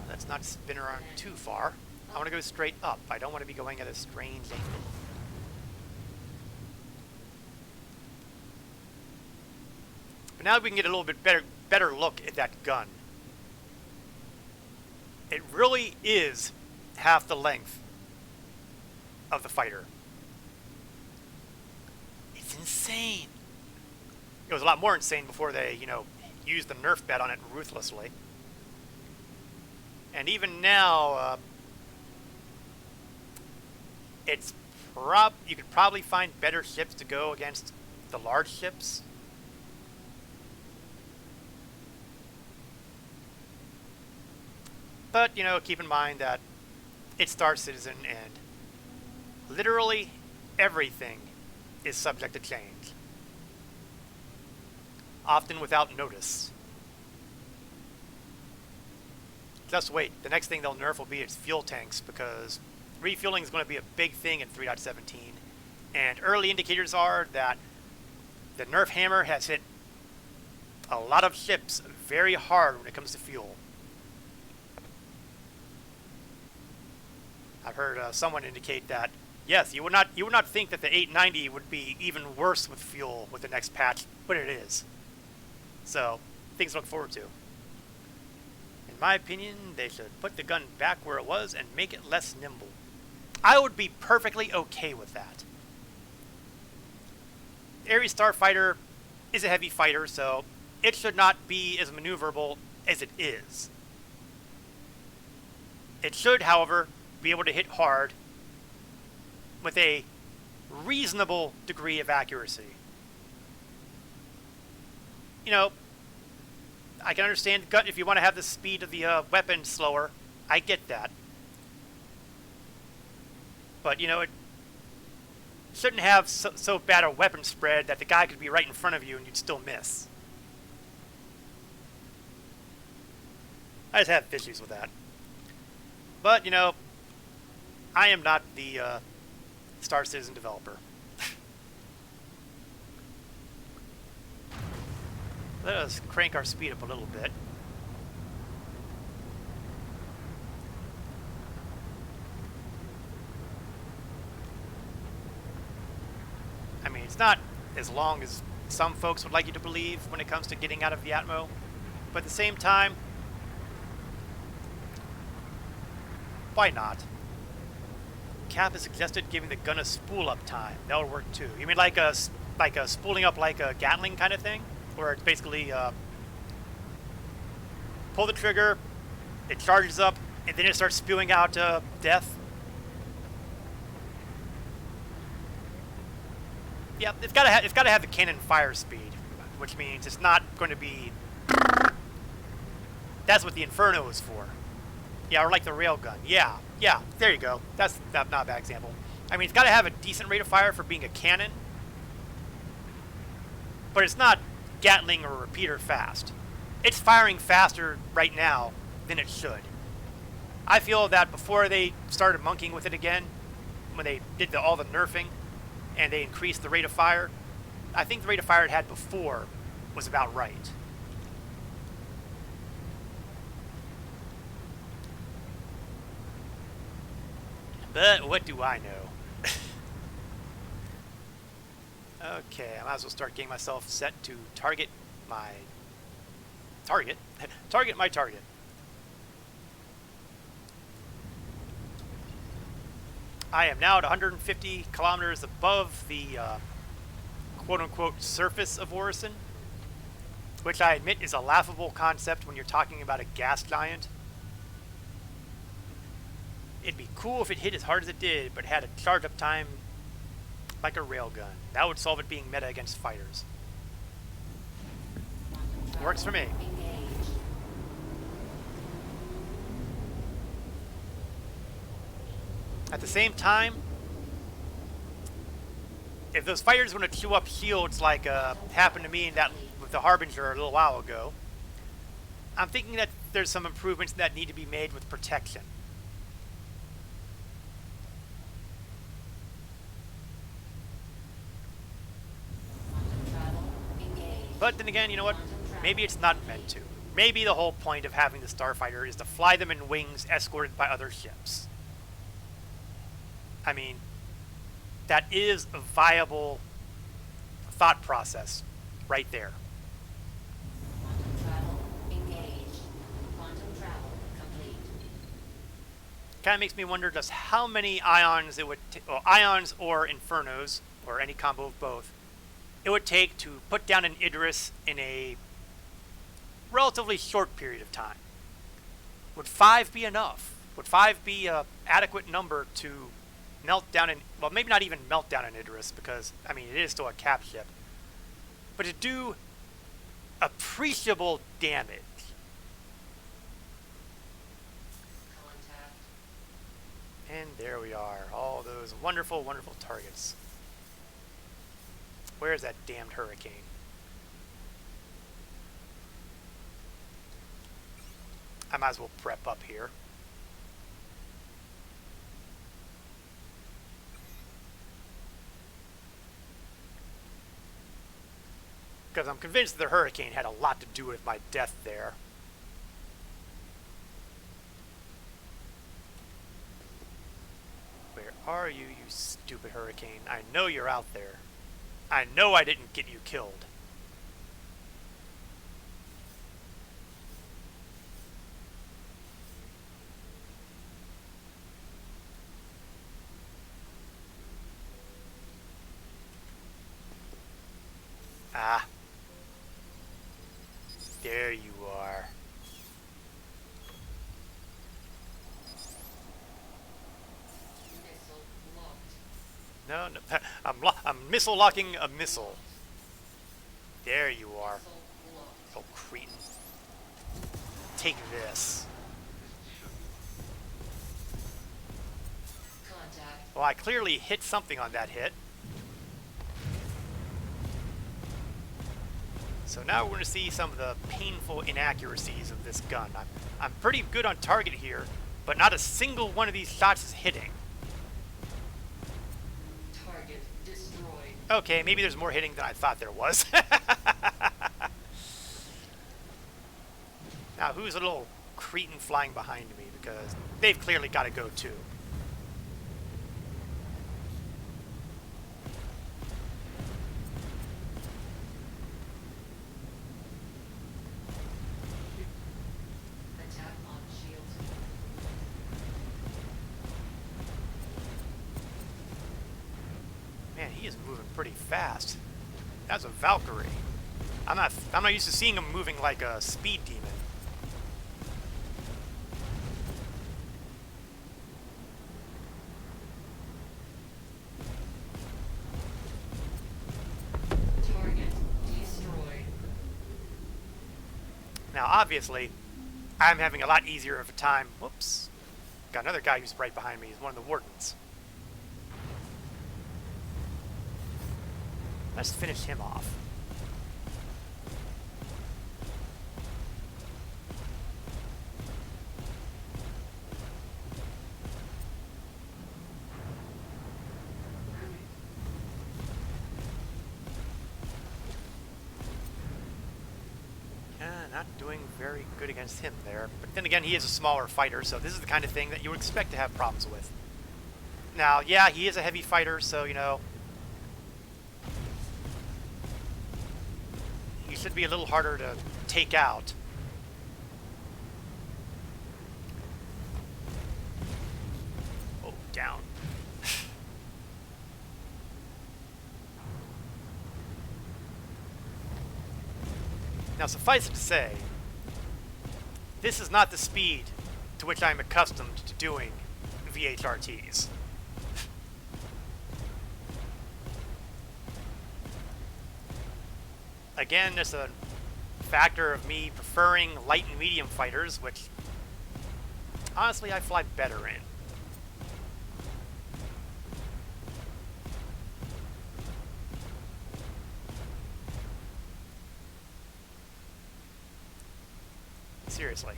Let's not spin around too far. I want to go straight up. I don't want to be going at a strange angle. But now we can get a little bit better look at that gun. It really is half the length of the fighter. It's insane. It was a lot more insane before they, used the Nerf bet on it ruthlessly. And even now, you could probably find better ships to go against the large ships. But, keep in mind that it's Star Citizen and literally everything is subject to change. Often without notice. Just wait. The next thing they'll nerf will be its fuel tanks, because refueling is going to be a big thing in 3.17. And early indicators are that the Nerf hammer has hit a lot of ships very hard when it comes to fuel. I've heard someone indicate that, yes, you would not think that the 890 would be even worse with fuel with the next patch, but it is. So, things to look forward to. In my opinion, they should put the gun back where it was and make it less nimble. I would be perfectly okay with that. The Ares Starfighter is a heavy fighter, so it should not be as maneuverable as it is. It should, however, be able to hit hard with a reasonable degree of accuracy. I can understand if you want to have the speed of the weapon slower. I get that. But, it shouldn't have so bad a weapon spread that the guy could be right in front of you and you'd still miss. I just have issues with that. But, I am not the Star Citizen developer. Let us crank our speed up a little bit. mean, it's not as long as some folks would like you to believe when it comes to getting out of the Atmo, but at the same time, why not? Cap has suggested giving the gun a spool up time. That would work too. You mean like a spooling up like a Gatling kind of thing, where it's basically pull the trigger, it charges up, and then it starts spewing out death. Yeah, it's gotta have the cannon fire speed, which means it's not going to be. That's what the Inferno is for. Yeah, or like the railgun. Yeah, there you go. That's not a bad example. I mean, it's gotta have a decent rate of fire for being a cannon, but it's not Gatling or repeater fast. It's firing faster right now than it should. I feel that before they started monkeying with it again, when they did all the nerfing, and they increased the rate of fire, I think the rate of fire it had before was about right. But what do I know? Okay, I might as well start getting myself set to target my target. Target my target. I am now at 150 kilometers above the quote-unquote surface of Orison, which I admit is a laughable concept when you're talking about a gas giant. It'd be cool if it hit as hard as it did, but had a charge-up time like a railgun. That would solve it being meta against fighters. Works for me. At the same time, if those fighters want to chew up shields like happened to me with the Harbinger a little while ago, I'm thinking that there's some improvements that need to be made with protection. But then again, you know what? Maybe it's not meant to. Maybe the whole point of having the Starfighter is to fly them in wings escorted by other ships. I mean, that is a viable thought process right there. Quantum travel engaged. Quantum travel complete. Kind of makes me wonder just how many ions it would, ions or infernos, or any combo of both, it would take to put down an Idris in a relatively short period of time. Would 5 be enough? Would 5 be an adequate number to melt down an, well, maybe not even melt down an Idris, because, I mean, it is still a cap ship, but to do appreciable damage. Contact. And there we are, all those wonderful, wonderful targets. Where's that damned hurricane? I might as well prep up here. Because I'm convinced the hurricane had a lot to do with my death there. Where are you, you stupid hurricane? I know you're out there. I know I didn't get you killed. Ah. There you are. Missile locked. No, I'm missile locking a missile. There you are. Missile locked. Oh, cretin. Take this. Contact. Well, I clearly hit something on that hit. So now we're going to see some of the painful inaccuracies of this gun. I'm pretty good on target here, but not a single one of these shots is hitting. Target destroyed. Okay, maybe there's more hitting than I thought there was. Now, who's a little cretin flying behind me? Because they've clearly got to go too. he is moving pretty fast. That's a Valkyrie. I'm not used to seeing him moving like a speed demon. Target destroyed. Now, obviously, I'm having a lot easier of a time. Whoops. Got another guy who's right behind me. He's one of the Wardens. Let's finish him off. Not doing very good against him there. But then again, he is a smaller fighter, so this is the kind of thing that you would expect to have problems with. Now, yeah, he is a heavy fighter, so, you know, he should be a little harder to take out. Oh, down. Now, suffice it to say, this is not the speed to which I'm accustomed to doing VHRTs. Again, there's a factor of me preferring light and medium fighters, which honestly I fly better in. Seriously.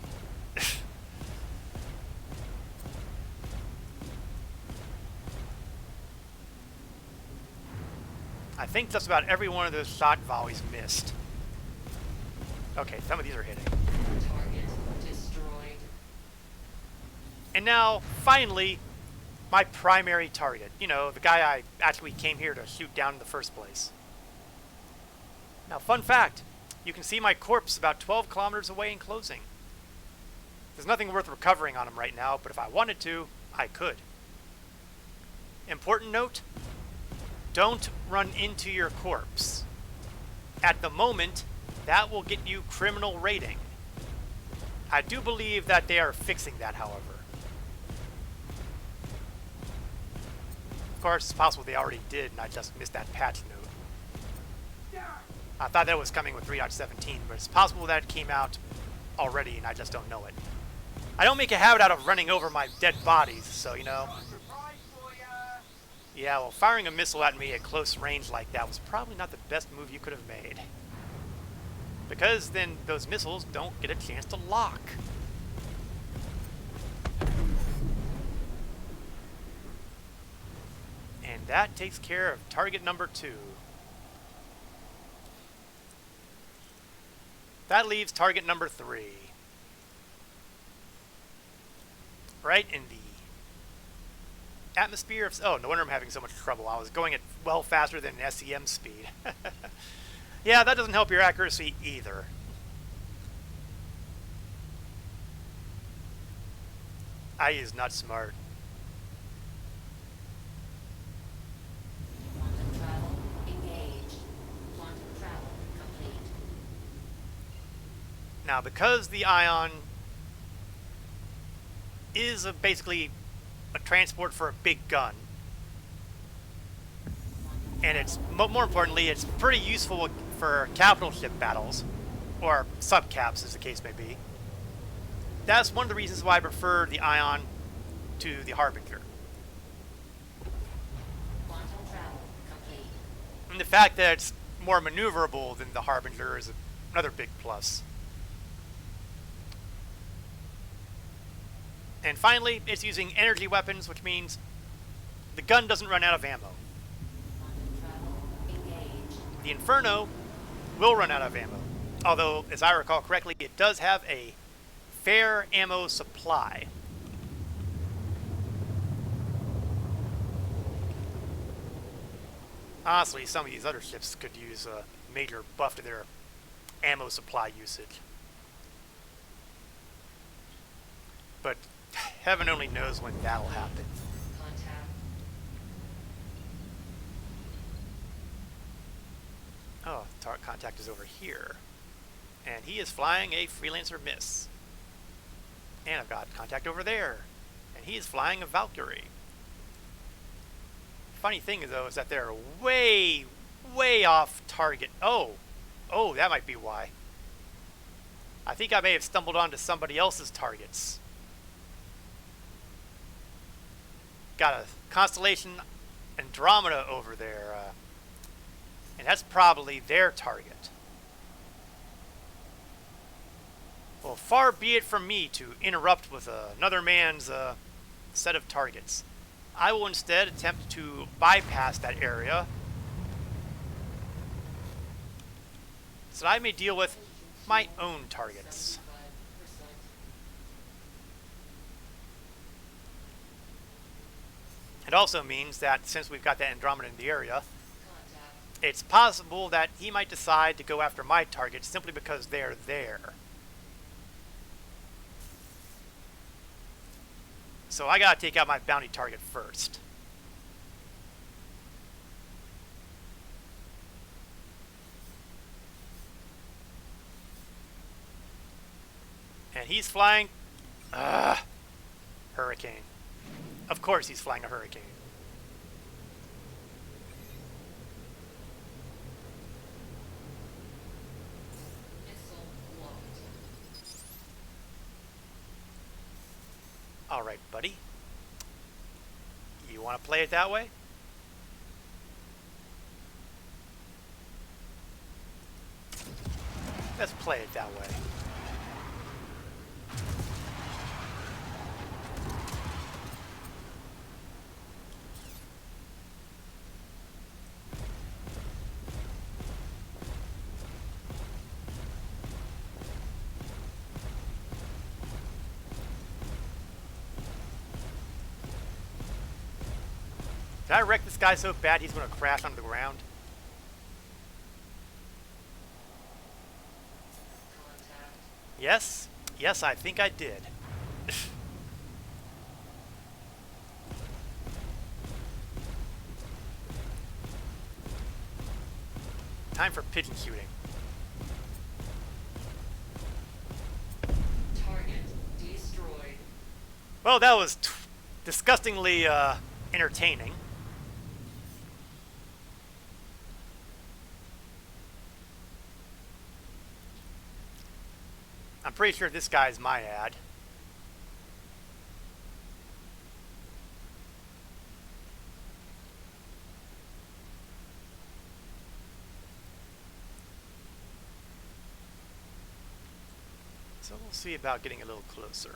I think just about every one of those shot volleys missed. Okay, some of these are hitting. Target destroyed. And now, finally, my primary target. You know, the guy I actually came here to shoot down in the first place. Now, fun fact. You can see my corpse about 12 kilometers away in closing. There's nothing worth recovering on him right now, but if I wanted to, I could. Important note, don't run into your corpse. At the moment, that will get you criminal rating. I do believe that they are fixing that, however. Of course, it's possible they already did and I just missed that patch note. I thought that was coming with 3.17, but it's possible that it came out already and I just don't know it. I don't make a habit out of running over my dead bodies, so, you know. Yeah, well, firing a missile at me at close range like that was probably not the best move you could have made. Because then those missiles don't get a chance to lock. And that takes care of target number 2. That leaves target number 3. Right in the atmosphere of... Oh, no wonder I'm having so much trouble. I was going at well faster than SEM speed. Yeah, that doesn't help your accuracy either. I is not smart. Quantum travel engaged. Quantum travel complete. Now, because the Ion is basically a transport for a big gun, and it's more importantly, it's pretty useful for capital ship battles, or subcaps as the case may be. That's one of the reasons why I prefer the Ion to the Harbinger. Quantum travel complete. And the fact that it's more maneuverable than the Harbinger is another big plus. And finally, it's using energy weapons, which means the gun doesn't run out of ammo. Quantum travel engaged. The Inferno will run out of ammo. Although, as I recall correctly, it does have a fair ammo supply. Honestly, some of these other ships could use a major buff to their ammo supply usage. But heaven only knows when that'll happen. Contact. contact is over here. And he is flying a Freelancer Miss. And I've got contact over there. And he is flying a Valkyrie. Funny thing, though, is that they're way, way off target. Oh, that might be why. I think I may have stumbled onto somebody else's targets. Got a constellation Andromeda over there. And that's probably their target. Well, far be it from me to interrupt with another man's set of targets. I will instead attempt to bypass that area so that I may deal with my own targets. It also means that since we've got that Andromeda in the area, it's possible that he might decide to go after my targets simply because they're there. So I gotta take out my bounty target first. And he's flying... Hurricane. Of course he's flying a Hurricane. Alright, buddy. You want to play it that way? Let's play it that way. Did I wreck this guy so bad he's going to crash onto the ground? Yes? Yes, I think I did. Time for pigeon shooting. Target destroyed. Well, that was disgustingly entertaining. I'm pretty sure this guy's my ad. So we'll see about getting a little closer.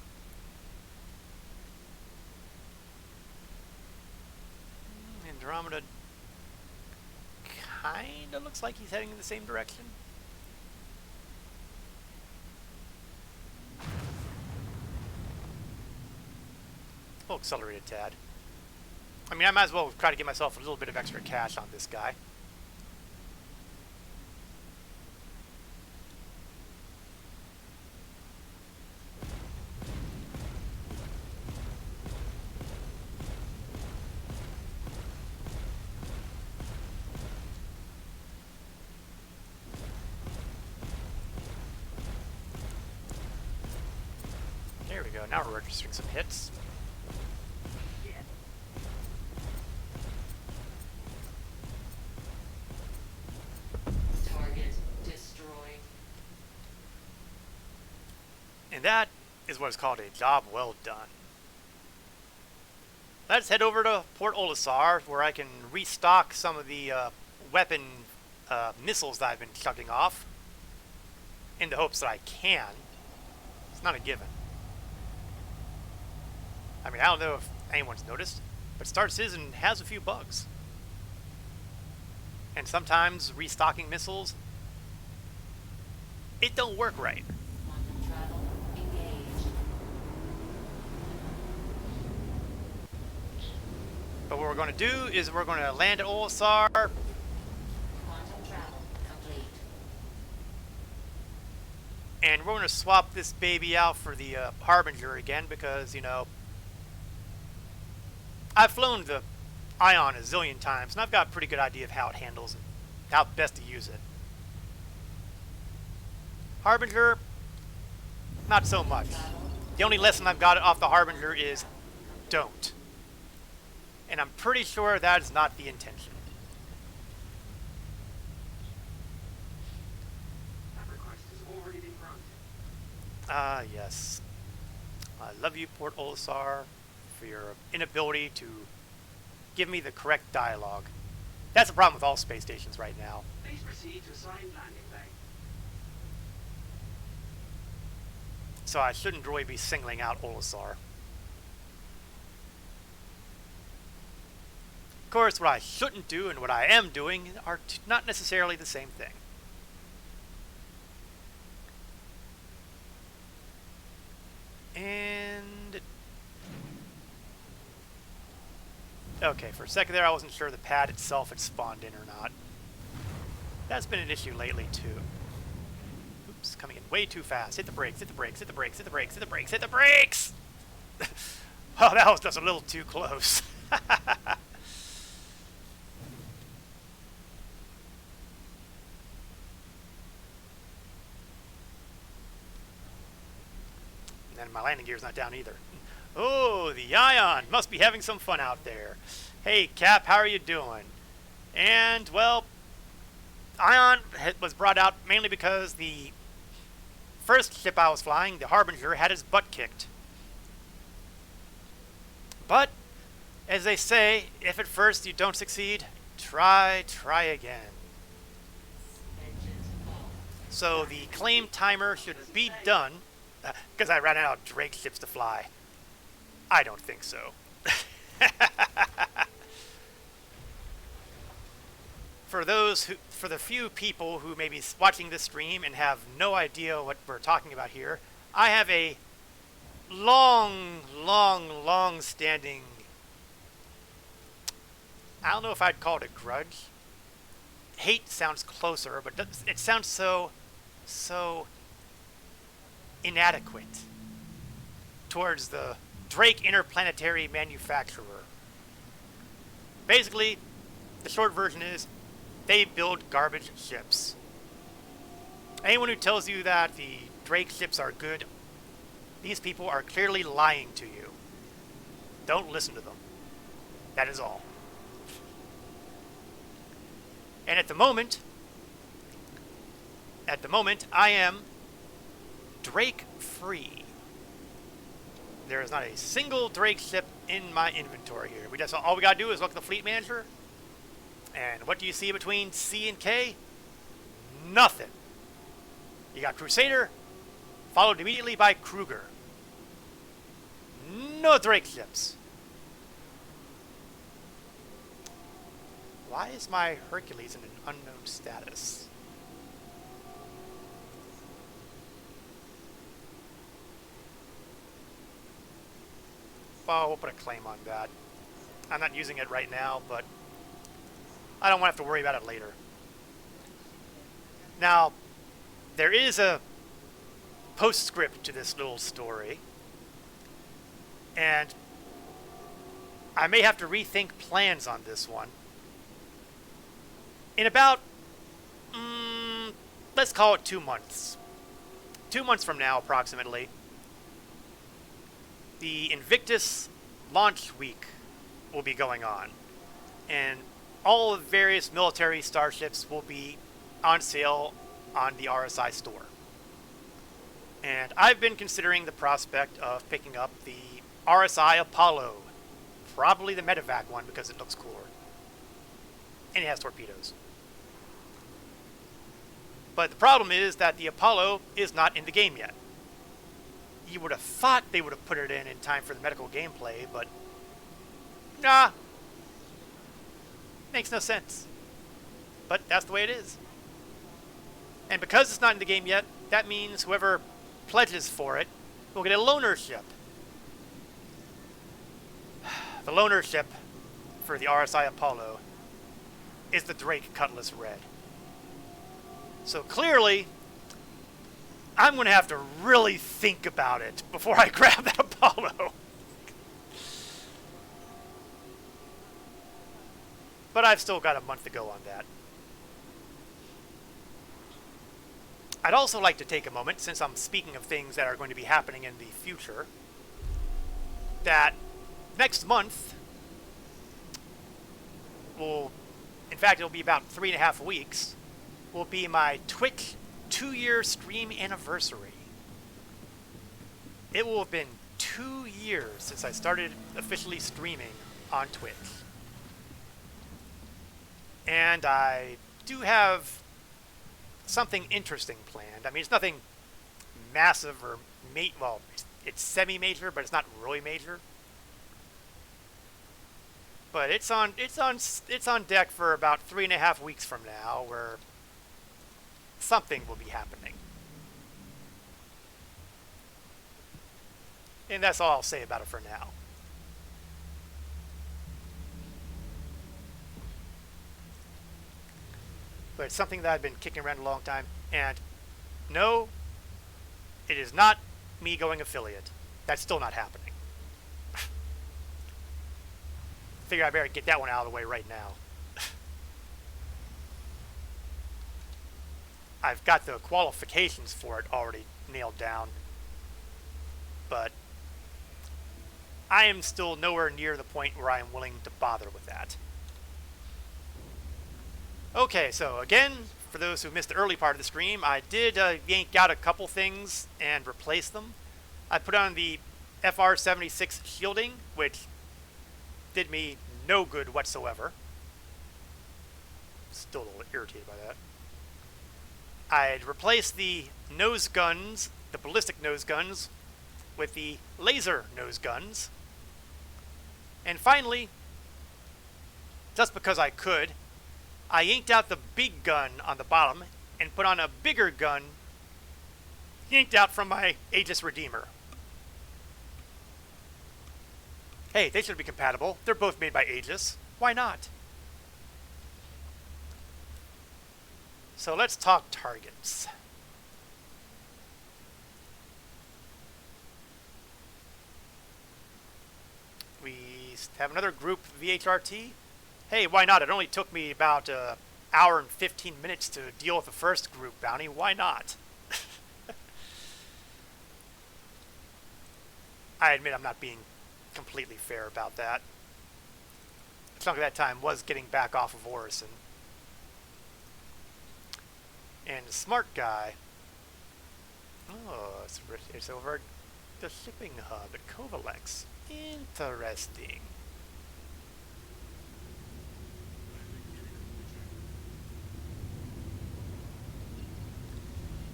Andromeda kinda looks like he's heading in the same direction. We'll accelerate a tad. I mean, I might as well try to get myself a little bit of extra cash on this guy. There we go. Now we're registering some hits. And that is what is called a job well done. Let's head over to Port Olisar, where I can restock some of the weapon missiles that I've been chucking off, in the hopes that I can. It's not a given. I mean, I don't know if anyone's noticed, but Star Citizen has a few bugs. And sometimes restocking missiles, it don't work right. But what we're going to do is we're going to land at Olisar. Quantum travel complete. And we're going to swap this baby out for the Harbinger again because, you know, I've flown the Ion a zillion times and I've got a pretty good idea of how it handles and how best to use it. Harbinger, not so much. The only lesson I've got off the Harbinger is don't. And I'm pretty sure that is not the intention. Ah, yes. I love you, Port Olisar, for your inability to give me the correct dialogue. That's the problem with all space stations right now. Please proceed to assigned landing bay. So I shouldn't really be singling out Olisar. Of course, what I shouldn't do and what I am doing are not necessarily the same thing. And... okay, for a second there I wasn't sure the pad itself had spawned in or not. That's been an issue lately too. Oops, coming in way too fast. Hit the brakes, hit the brakes, hit the brakes, hit the brakes, hit the brakes, hit the brakes! Oh, that was just a little too close. And my landing gear's not down either. Oh, the Ion must be having some fun out there. Hey, Cap, how are you doing? And, well, Ion was brought out mainly because the first ship I was flying, the Harbinger, had his butt kicked. But, as they say, if at first you don't succeed, try again. So the claim timer should be done. Because I ran out of Drake ships to fly. I don't think so. For the few people who may be watching this stream and have no idea what we're talking about here, I have a long standing, I don't know if I'd call it a grudge. Hate sounds closer, but it sounds so inadequate towards the Drake interplanetary manufacturer. Basically, the short version is they build garbage ships. Anyone who tells you that the Drake ships are good, these people are clearly lying to you. Don't listen to them. That is all. And at the moment, I am Drake free. There is not a single Drake ship in my inventory here. All we gotta do is look at the fleet manager, and what do you see between C and K? Nothing. You got Crusader, followed immediately by Kruger. No Drake ships. Why is my Hercules in an unknown status? Well, we'll put a claim on that. I'm not using it right now, but I don't want to have to worry about it later. Now, there is a postscript to this little story, and I may have to rethink plans on this one. In about, let's call it 2 months. 2 months from now, approximately, the Invictus launch week will be going on, and all of the various military starships will be on sale on the RSI store. And I've been considering the prospect of picking up the Rsi Apollo, probably the medevac one because it looks cooler, and it has torpedoes. But the problem is that the Apollo is not in the game yet. You would have thought they would have put it in time for the medical gameplay, but nah, makes no sense. But that's the way it is. And because it's not in the game yet, that means whoever pledges for it will get a loaner ship. The loaner ship for the Rsi Apollo is the Drake Cutlass Red. So clearly, I'm going to have to really think about it before I grab that Apollo. But I've still got a month to go on that. I'd also like to take a moment, since I'm speaking of things that are going to be happening in the future, that next month will, in fact, it'll be about 3.5 weeks, will be my Twitch 2-year stream anniversary. It will have been 2 years since I started officially streaming on Twitch. And I do have something interesting planned. I mean, it's nothing massive or well, it's semi-major, but it's not really major. But it's on deck for about 3.5 weeks from now, where something will be happening. And that's all I'll say about it for now. But it's something that I've been kicking around a long time. And no, it is not me going affiliate. That's still not happening. Figure I better get that one out of the way right now. I've got the qualifications for it already nailed down. But I am still nowhere near the point where I am willing to bother with that. Okay, so again, for those who missed the early part of the stream, I did yank out a couple things and replace them. I put on the FR-76 shielding, which did me no good whatsoever. Still a little irritated by that. I'd replaced the nose guns, the ballistic nose guns, with the laser nose guns. And finally, just because I could, I yanked out the big gun on the bottom and put on a bigger gun yanked out from my Aegis Redeemer. Hey, they should be compatible. They're both made by Aegis. Why not? So let's talk targets. We have another group VHRT. Hey, why not? It only took me about an hour and 15 minutes to deal with the first group bounty. Why not? I admit I'm not being completely fair about that. A chunk of that time was getting back off of Orison. And the smart guy, oh, it's over at the shipping hub at Kovalex. Interesting.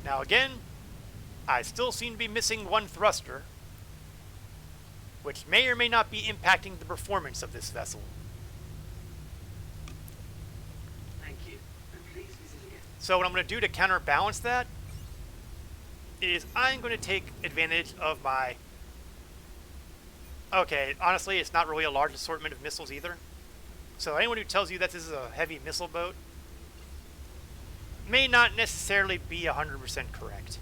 Now again, I still seem to be missing one thruster, which may or may not be impacting the performance of this vessel. Thank you. And please visit again. So what I'm going to do to counterbalance that is I'm going to take advantage of my... Okay, honestly, it's not really a large assortment of missiles either. So anyone who tells you that this is a heavy missile boat may not necessarily be 100% correct.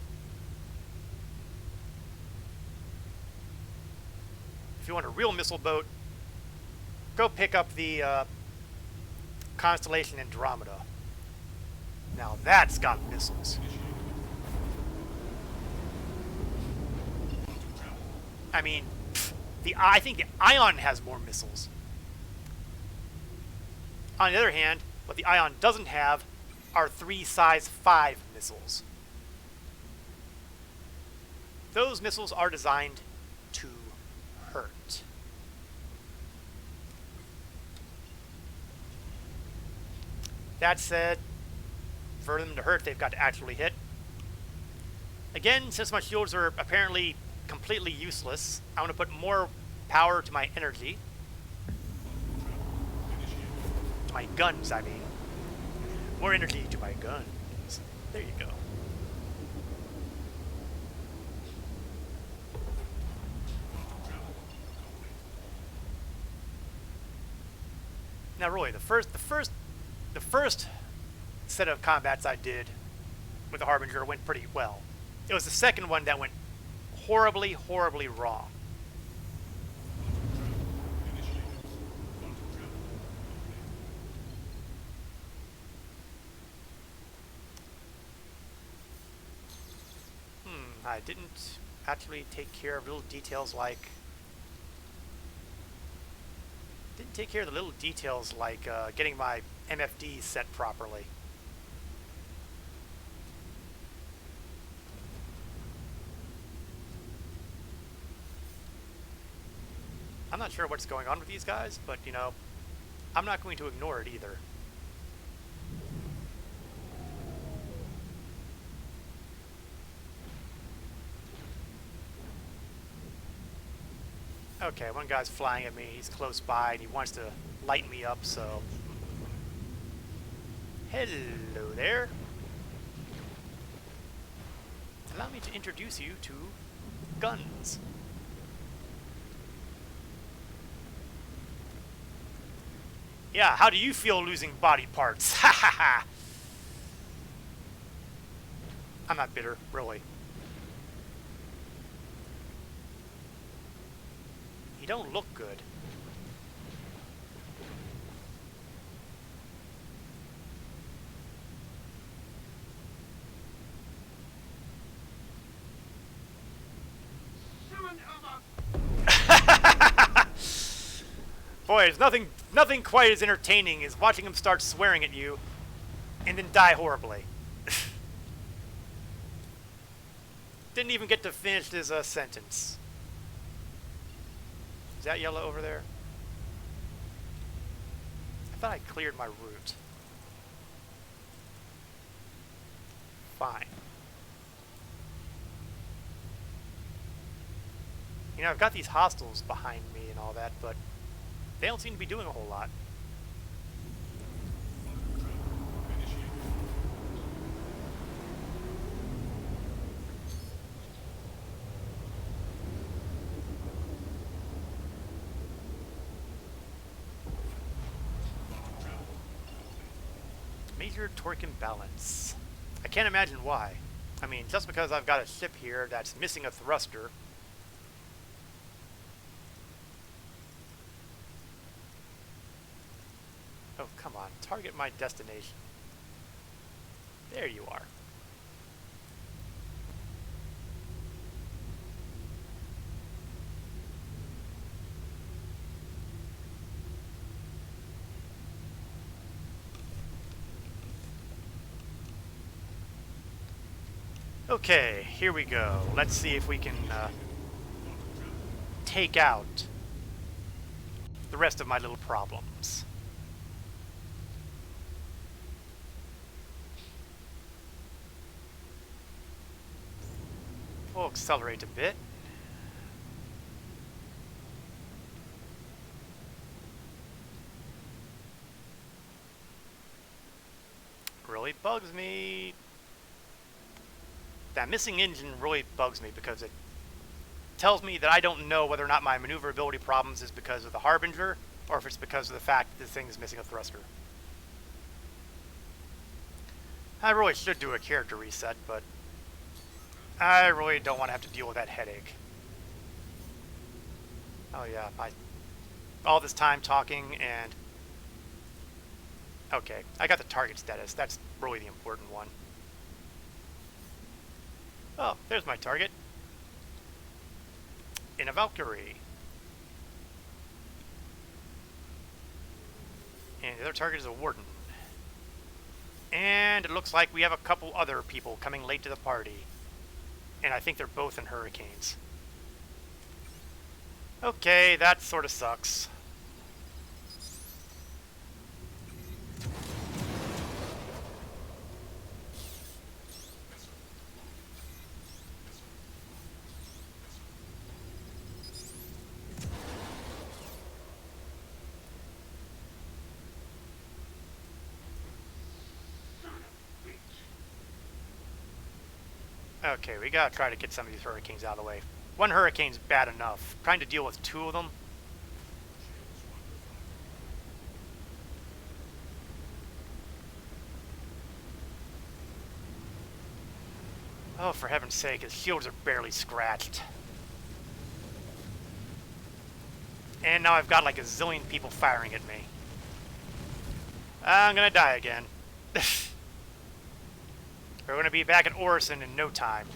If you want a real missile boat, go pick up the Constellation Andromeda. Now that's got missiles. I mean, I think the Ion has more missiles. On the other hand, what the Ion doesn't have are 3 size 5 missiles. Those missiles are designed to hurt. That said, for them to hurt, they've got to actually hit. Again, since my shields are apparently completely useless, I want to put more power to my energy. To my guns, I mean. More energy to my guns. There you go. Now, really, the first set of combats I did with the Harbinger went pretty well. It was the second one that went horribly, horribly wrong. I didn't actually take care of little details like... Didn't take care of the little details like getting my MFD set properly. I'm not sure what's going on with these guys, but, you know, I'm not going to ignore it either. Okay, one guy's flying at me, he's close by, and he wants to light me up, so... Hello there. Allow me to introduce you to guns. Yeah, how do you feel losing body parts? Ha ha ha! I'm not bitter, really. You don't look good. Boy, there's nothing quite as entertaining as watching him start swearing at you and then die horribly. Didn't even get to finish his sentence. Is that yellow over there? I thought I cleared my route. Fine. You know, I've got these hostiles behind me and all that, but they don't seem to be doing a whole lot. Major torque imbalance. I can't imagine why. I mean, just because I've got a ship here that's missing a thruster. Oh, come on. Target my destination. There you are. Okay, here we go. Let's see if we can take out the rest of my little problems. We'll accelerate a bit. Really bugs me. That missing engine really bugs me because it tells me that I don't know whether or not my maneuverability problems is because of the Harbinger or if it's because of the fact that this thing is missing a thruster. I really should do a character reset, but I really don't want to have to deal with that headache. Oh yeah, all this time talking and... Okay, I got the target status. That's really the important one. Oh, there's my target. In a Valkyrie. And the other target is a Warden. And it looks like we have a couple other people coming late to the party. And I think they're both in Hurricanes. Okay, that sort of sucks. Okay, we gotta try to get some of these Hurricanes out of the way. One Hurricane's bad enough. Trying to deal with two of them. Oh, for heaven's sake, his shields are barely scratched. And now I've got like a zillion people firing at me. I'm gonna die again. We're gonna be back at Orison in no time.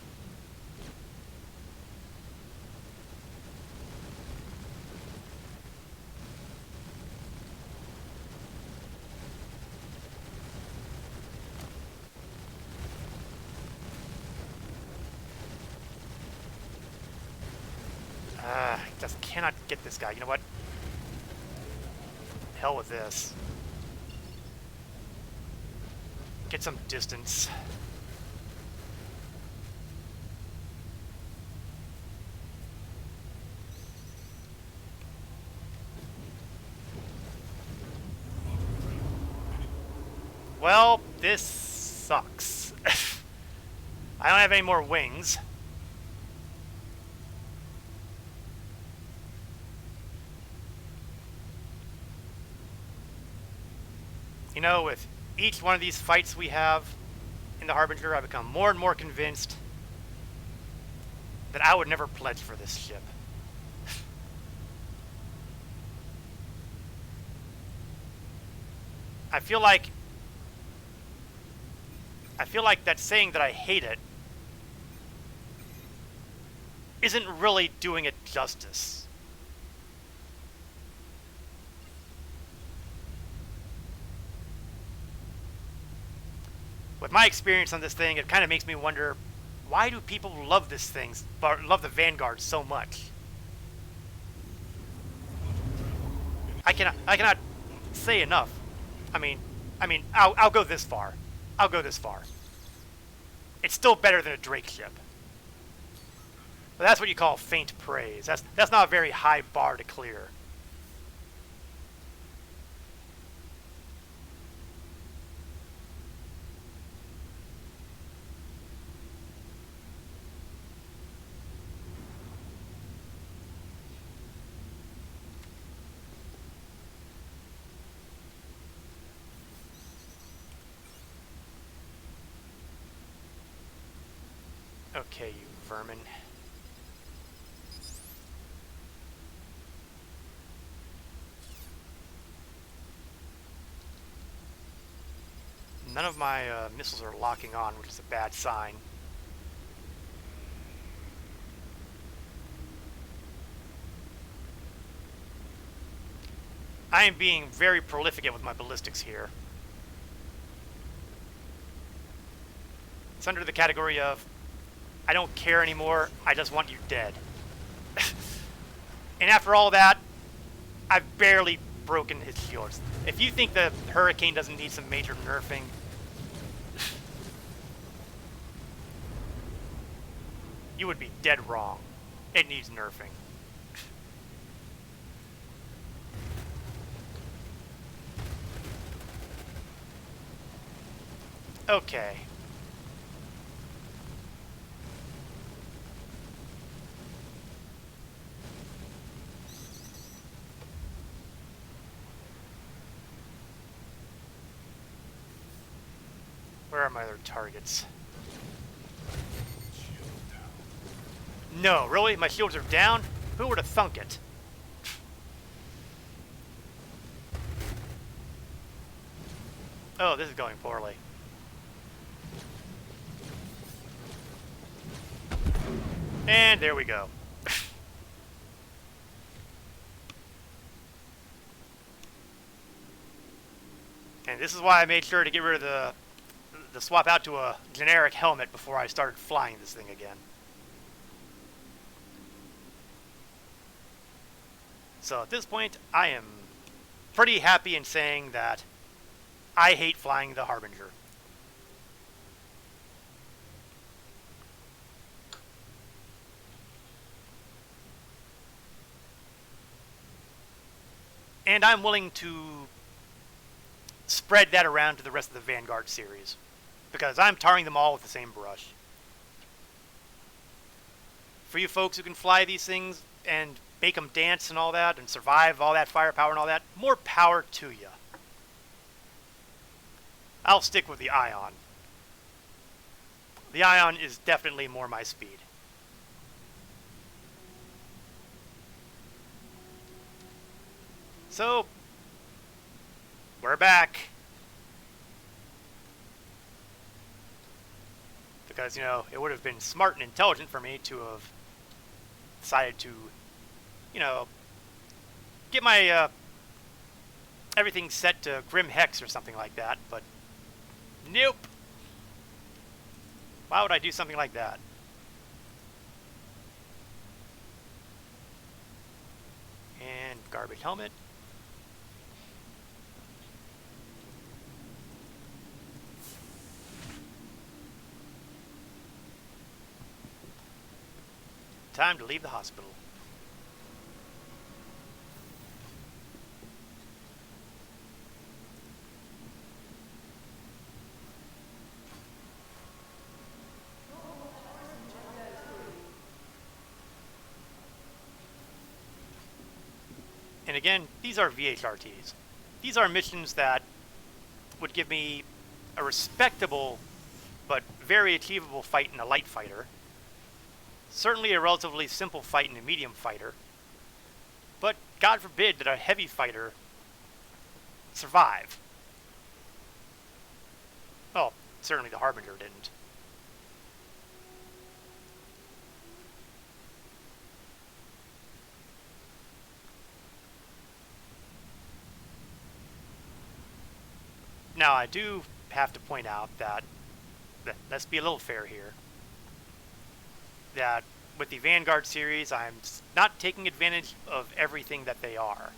cannot get this guy. You know what? Hell with this. Get some distance. Well, this sucks. I don't have any more wings. You know, with each one of these fights we have in the Harbinger, I become more and more convinced that I would never pledge for this ship. I feel like that saying that I hate it isn't really doing it justice. With my experience on this thing, it kind of makes me wonder, why do people love this thing, love the Vanguard so much? I cannot say enough. I mean, I'll go this far. I'll go this far. It's still better than a Drake ship. But that's what you call faint praise. That's not a very high bar to clear. Okay, you vermin. None of my missiles are locking on, which is a bad sign. I am being very prolific with my ballistics here. It's under the category of, I don't care anymore, I just want you dead. And after all that, I've barely broken his shields. If you think the Hurricane doesn't need some major nerfing, you would be dead wrong. It needs nerfing. Okay. Where are my other targets? No, really? My shields are down? Who would have thunk it? Oh, this is going poorly. And there we go. And this is why I made sure to get rid of the swap out to a generic helmet before I started flying this thing again. So at this point, I am pretty happy in saying that I hate flying the Harbinger. And I'm willing to spread that around to the rest of the Vanguard series, because I'm tarring them all with the same brush. For you folks who can fly these things and make them dance and all that, and survive all that firepower and all that, more power to you. I'll stick with the Ion. The Ion is definitely more my speed. So, we're back. Because, you know, it would have been smart and intelligent for me to have decided to, you know, get my everything set to Grim Hex or something like that, but nope. Why would I do something like that? garbage helmet. Time to leave the hospital. And again, these are VHRTs. These are missions that would give me a respectable but very achievable fight in a light fighter. Certainly a relatively simple fight in a medium fighter. But God forbid that a heavy fighter survive. Well, certainly the Harbinger didn't. Now, I do have to point out that, let's be a little fair here, that with the Vanguard series, I'm not taking advantage of everything that they are.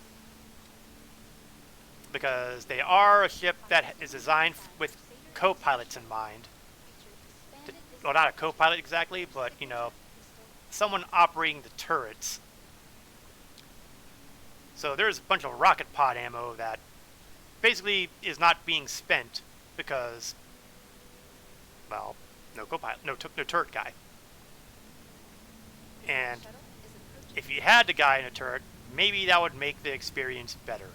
Because they are a ship that is designed with co-pilots in mind. Well, not a co-pilot exactly, but, you know, someone operating the turrets. So there's a bunch of rocket pod ammo that basically is not being spent because, well, no co-pilot, no turret guy. And if you had the guy in a turret, maybe that would make the experience better.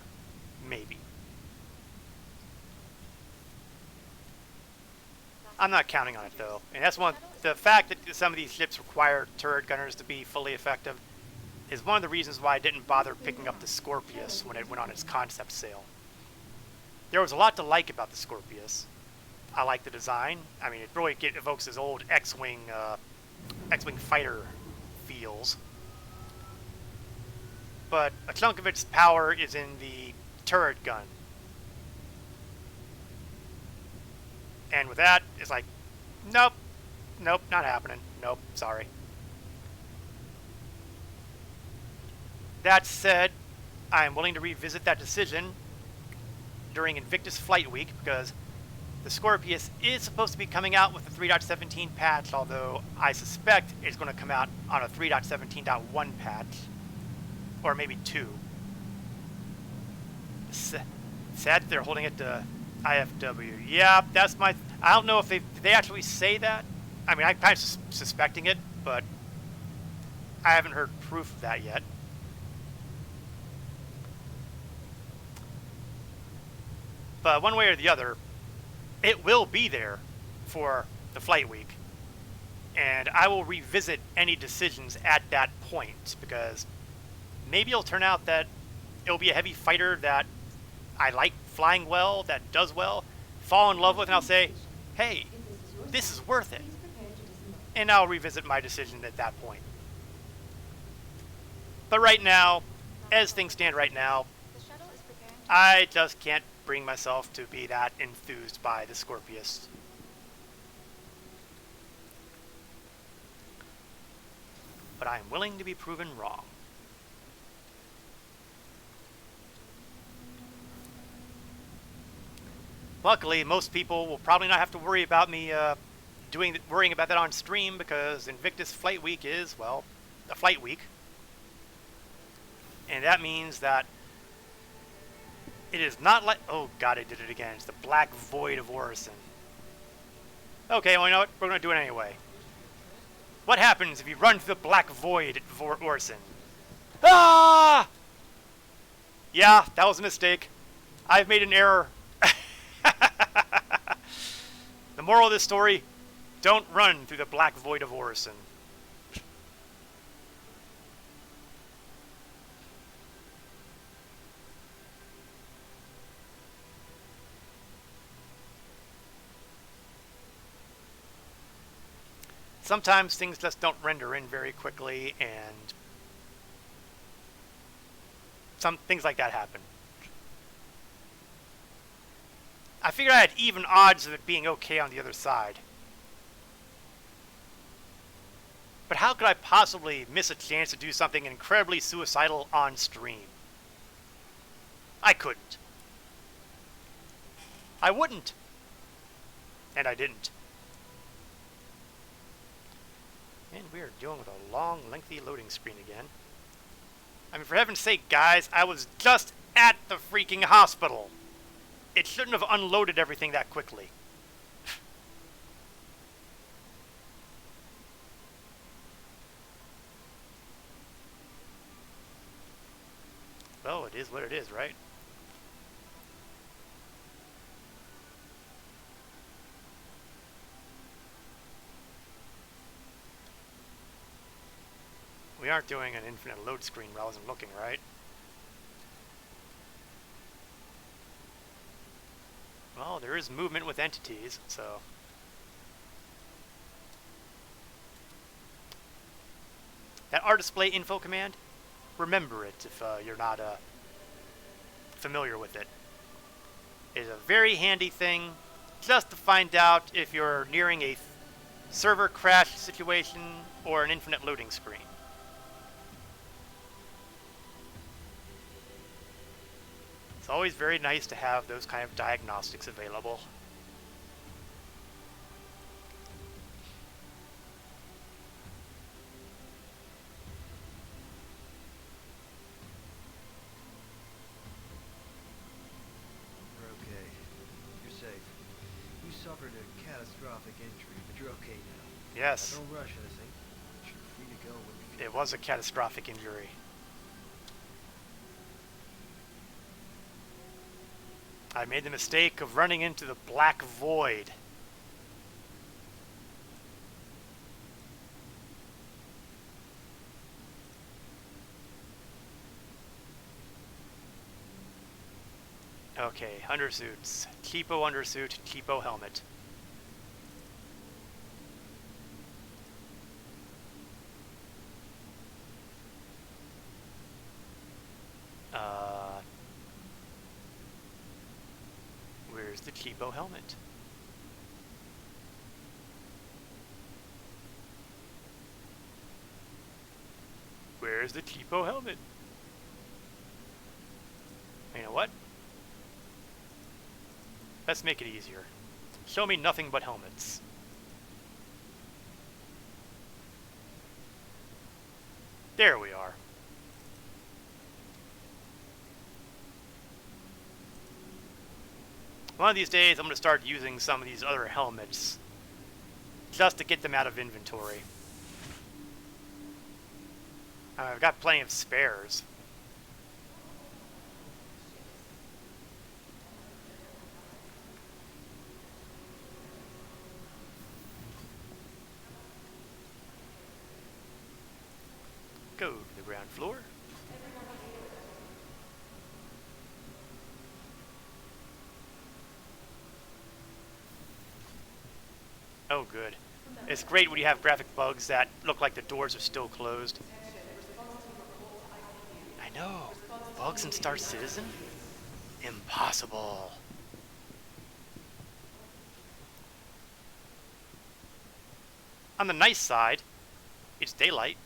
Maybe. I'm not counting on it though. And that's the fact that some of these ships require turret gunners to be fully effective is one of the reasons why I didn't bother picking up the Scorpius when it went on its concept sale. There was a lot to like about the Scorpius. I like the design. I mean, it really evokes his old X-Wing fighter feels. But a chunk of its power is in the turret gun. And with that, it's like, nope, not happening. Nope, sorry. That said, I am willing to revisit that decision during Invictus Flight Week, because the Scorpius is supposed to be coming out with a 3.17 patch, although I suspect it's going to come out on a 3.17.1 patch, or maybe 2. Sad they're holding it to IFW. Yeah, that's my... I don't know if did they actually say that? I mean, I'm kind of suspecting it, but I haven't heard proof of that yet. But one way or the other, it will be there for the flight week. And I will revisit any decisions at that point, because maybe it'll turn out that it'll be a heavy fighter that I like flying well, that does well, fall in love with, and I'll say, hey, this is worth it. And I'll revisit my decision at that point. But right now, as things stand right now, I just can't bring myself to be that enthused by the Scorpius. But I am willing to be proven wrong. Luckily, most people will probably not have to worry about me worrying about that on stream, because Invictus Flight Week is, well, a flight week. And that means that it is not like... Oh god, I did it again. It's the Black Void of Orison. Okay, well, you know what? We're going to do it anyway. What happens if you run through the Black Void at Orison? Ah! Yeah, that was a mistake. I've made an error. The moral of this story, don't run through the Black Void of Orison. Sometimes things just don't render in very quickly, and some things like that happen. I figured I had even odds of it being okay on the other side. But how could I possibly miss a chance to do something incredibly suicidal on stream? I couldn't. I wouldn't. And I didn't. And we are dealing with a long, lengthy loading screen again. I mean, for heaven's sake, guys, I was just at the freaking hospital. It shouldn't have unloaded everything that quickly. Well, it is what it is, right? We aren't doing an infinite load screen where I wasn't looking, right? Well, there is movement with entities, so... That R display info command, remember it if you're not familiar with it. It is a very handy thing just to find out if you're nearing a server crash situation or an infinite loading screen. It's always very nice to have those kind of diagnostics available. We're okay. You're safe. You suffered a catastrophic injury, but you're okay now. Yes, Now don't rush anything. But you're free to go when you feel it was a catastrophic injury. I made the mistake of running into the black void. Okay, undersuits. Cheapo undersuit, cheapo helmet. Where's the cheapo helmet? Where's the cheapo helmet? You know what? Let's make it easier. Show me nothing but helmets. There we are. One of these days, I'm going to start using some of these other helmets just to get them out of inventory. I've got plenty of spares. Go to the ground floor. Oh, good. It's great when you have graphic bugs that look like the doors are still closed. I know. Bugs in Star Citizen? Impossible. On the nice side, it's daylight.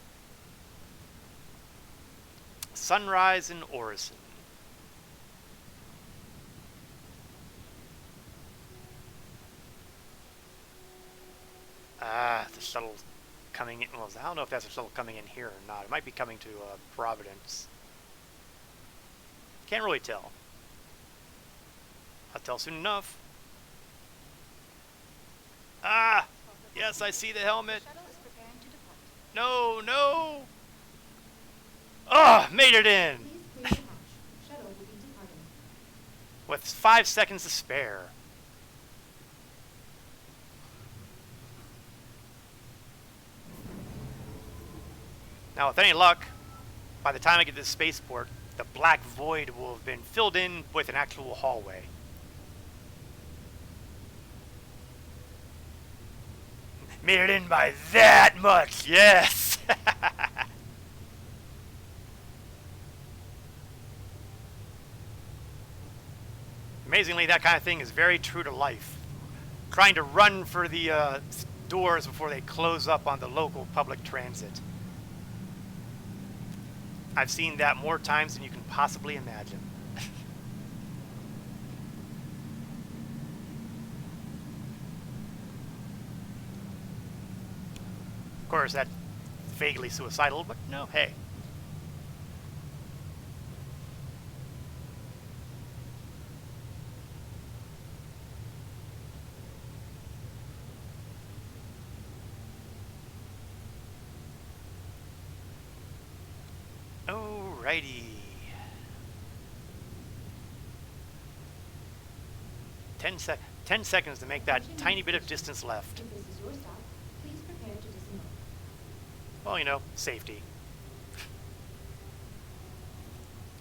Sunrise in Orison. The shuttle coming in. Well, I don't know if that's a shuttle coming in here or not. It might be coming to Providence. Can't really tell. I'll tell soon enough. Ah! Yes, I see the helmet. Shuttle is preparing to depart. No, no! Ah! Made it in! Please clear the hatch. Shuttle will be departing. With 5 seconds to spare. Now, with any luck, by the time I get to the spaceport, the black void will have been filled in with an actual hallway. Made it in by that much, yes! Amazingly, that kind of thing is very true to life. Trying to run for the doors before they close up on the local public transit. I've seen that more times than you can possibly imagine. Of course, that's vaguely suicidal, but no, hey. Alrighty. 10 seconds to make that tiny bit of distance left. If this is your stop, please prepare to disembark. Well, you know, safety.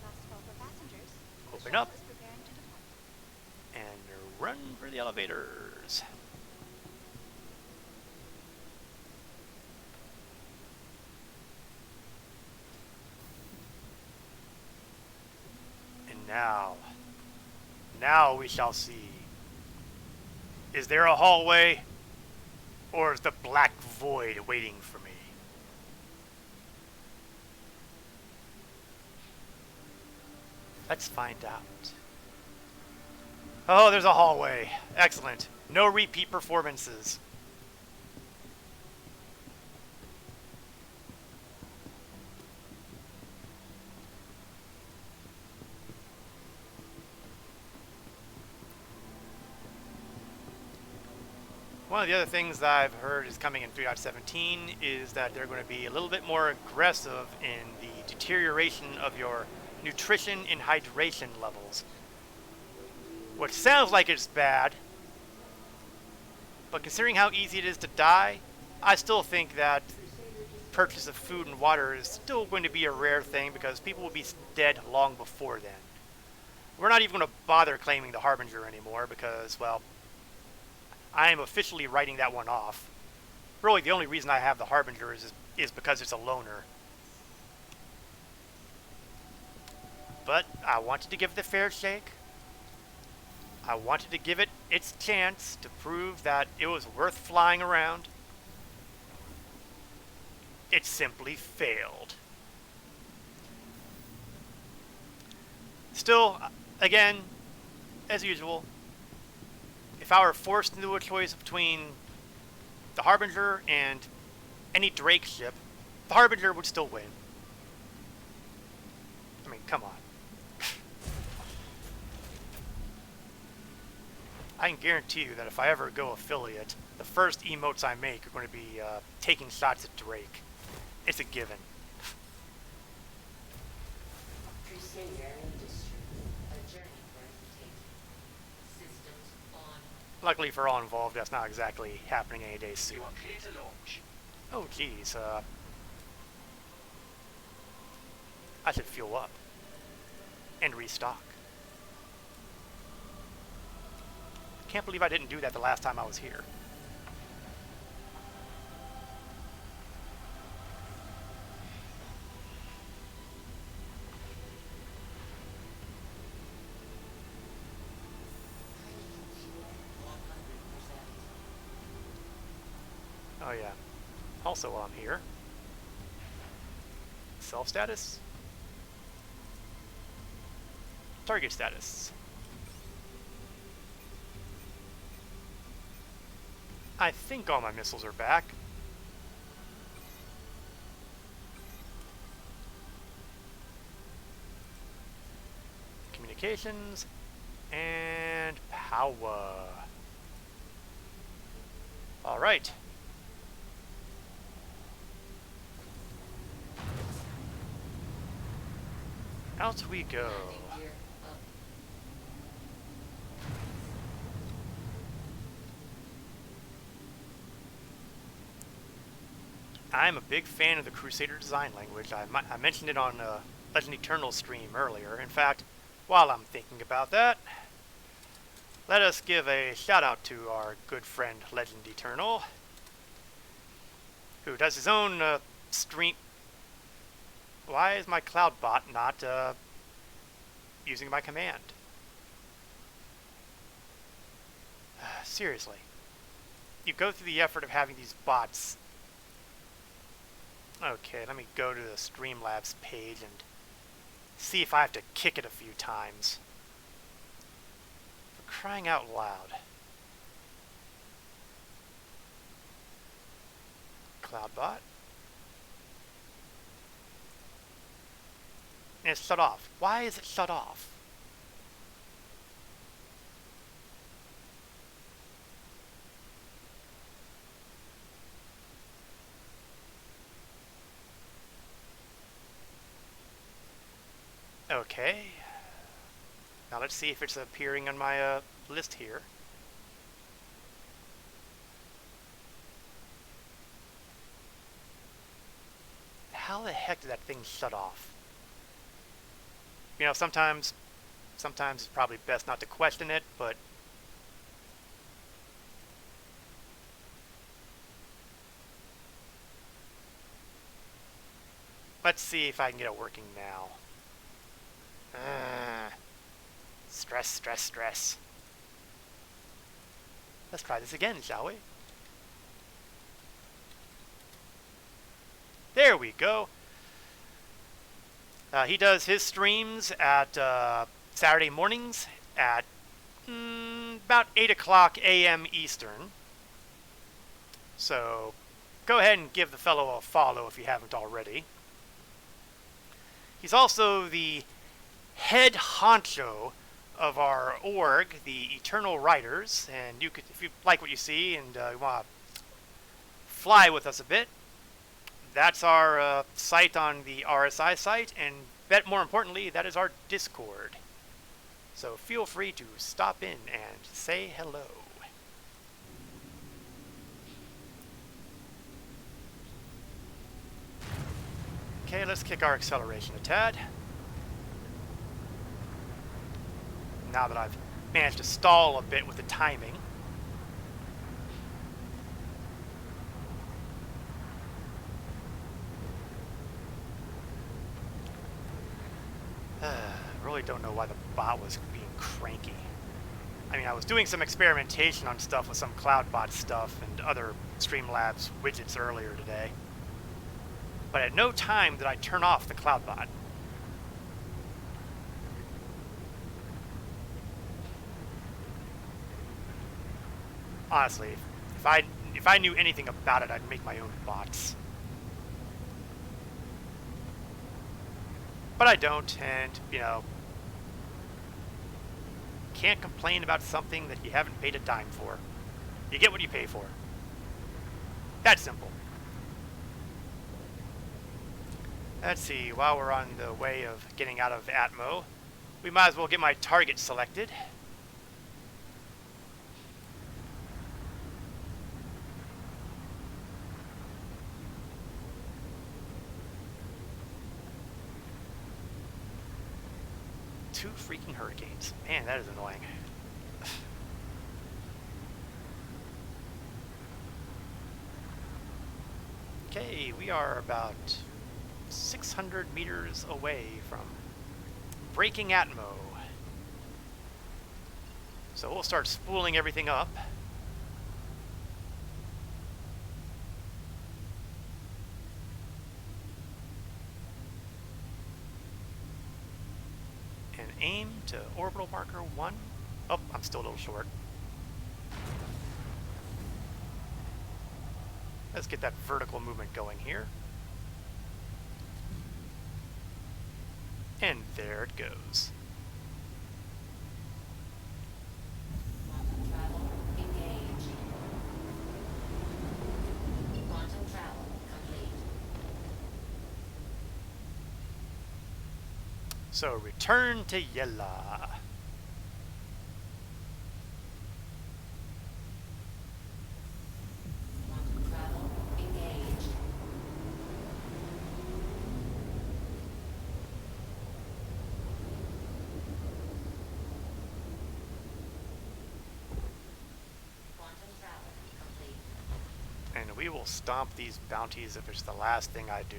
Last call for passengers. The Open shuttle up. is preparing to depart. And run for the elevators. And now we shall see. Is there a hallway, or is the black void waiting for me? Let's find out. Oh, there's a hallway. Excellent. No repeat performances. One of the other things that I've heard is coming in 3.17 is that they're going to be a little bit more aggressive in the deterioration of your nutrition and hydration levels. Which sounds like it's bad, but considering how easy it is to die, I still think that purchase of food and water is still going to be a rare thing because people will be dead long before then. We're not even going to bother claiming the Harbinger anymore because, well, I am officially writing that one off. Really, the only reason I have the Harbinger is because it's a loner. But I wanted to give it a fair shake. I wanted to give it its chance to prove that it was worth flying around. It simply failed. Still, again, as usual, if I were forced into a choice between the Harbinger and any Drake ship, the Harbinger would still win. I mean, come on. I can guarantee you that if I ever go affiliate, the first emotes I make are going to be taking shots at Drake. It's a given. Crusader industry. A journey breathtaking. Systems on. Luckily for all involved, that's not exactly happening any day soon. You are clear to launch. Oh, geez. I should fuel up. And restock. Can't believe I didn't do that the last time I was here. Oh yeah. Also while I'm here. Self status. Target status. I think all my missiles are back. Communications and power. All right. Out we go. Gear up. I'm a big fan of the Crusader design language. I mentioned it on Legend Eternal stream earlier. In fact, while I'm thinking about that, let us give a shout out to our good friend Legend Eternal, who does his own stream. Why is my cloud bot not using my command? Seriously. You go through the effort of having these bots. Okay, let me go to the Streamlabs page and see if I have to kick it a few times. For crying out loud. Cloudbot. And it's shut off. Why is it shut off? Okay. Now let's see if it's appearing on my list here. How the heck did that thing shut off? You know, sometimes it's probably best not to question it, but let's see if I can get it working now. Stress, stress, stress. Let's try this again, shall we? There we go. He does his streams at Saturday mornings at about 8 o'clock a.m. Eastern. So go ahead and give the fellow a follow if you haven't already. He's also the head honcho of our org, the Eternal Riders, and you could, if you like what you see and you want to fly with us a bit, that's our site on the RSI site, and more importantly, that is our Discord. So feel free to stop in and say hello. Okay, let's kick our acceleration a tad. Now that I've managed to stall a bit with the timing. Really don't know why the bot was being cranky. I mean, I was doing some experimentation on stuff with some CloudBot stuff and other Streamlabs widgets earlier today. But at no time did I turn off the CloudBot. Honestly, if I knew anything about it, I'd make my own bots. But I don't, and, you know, can't complain about something that you haven't paid a dime for. You get what you pay for. That's simple. Let's see, while we're on the way of getting out of Atmo, we might as well get my target selected. Two freaking hurricanes. Man, that is annoying. Okay, we are about 600 meters away from breaking Atmo. So we'll start spooling everything up. And aim to orbital marker 1. Oh, I'm still a little short. Let's get that vertical movement going here. And there it goes. Quantum travel engaged. Quantum travel complete. So return to Yella. Quantum travel engaged. Quantum travel complete. And we will stomp these bounties if it's the last thing I do.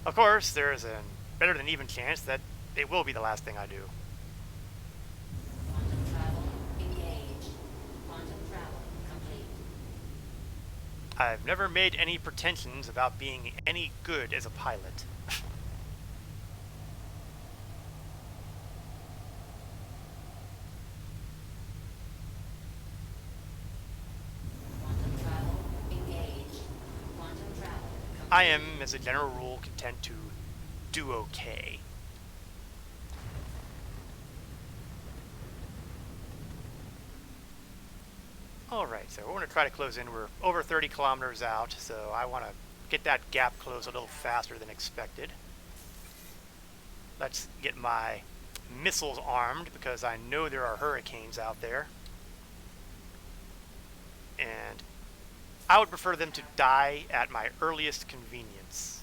Of course, there is a better than even chance that it will be the last thing I do. Quantum travel engaged. Quantum travel complete. I've never made any pretensions about being any good as a pilot. Quantum travel I am, as a general rule, content to do okay. Alright, so we're going to try to close in. We're over 30 kilometers out, so I want to get that gap closed a little faster than expected. Let's get my missiles armed, because I know there are hurricanes out there. And I would prefer them to die at my earliest convenience.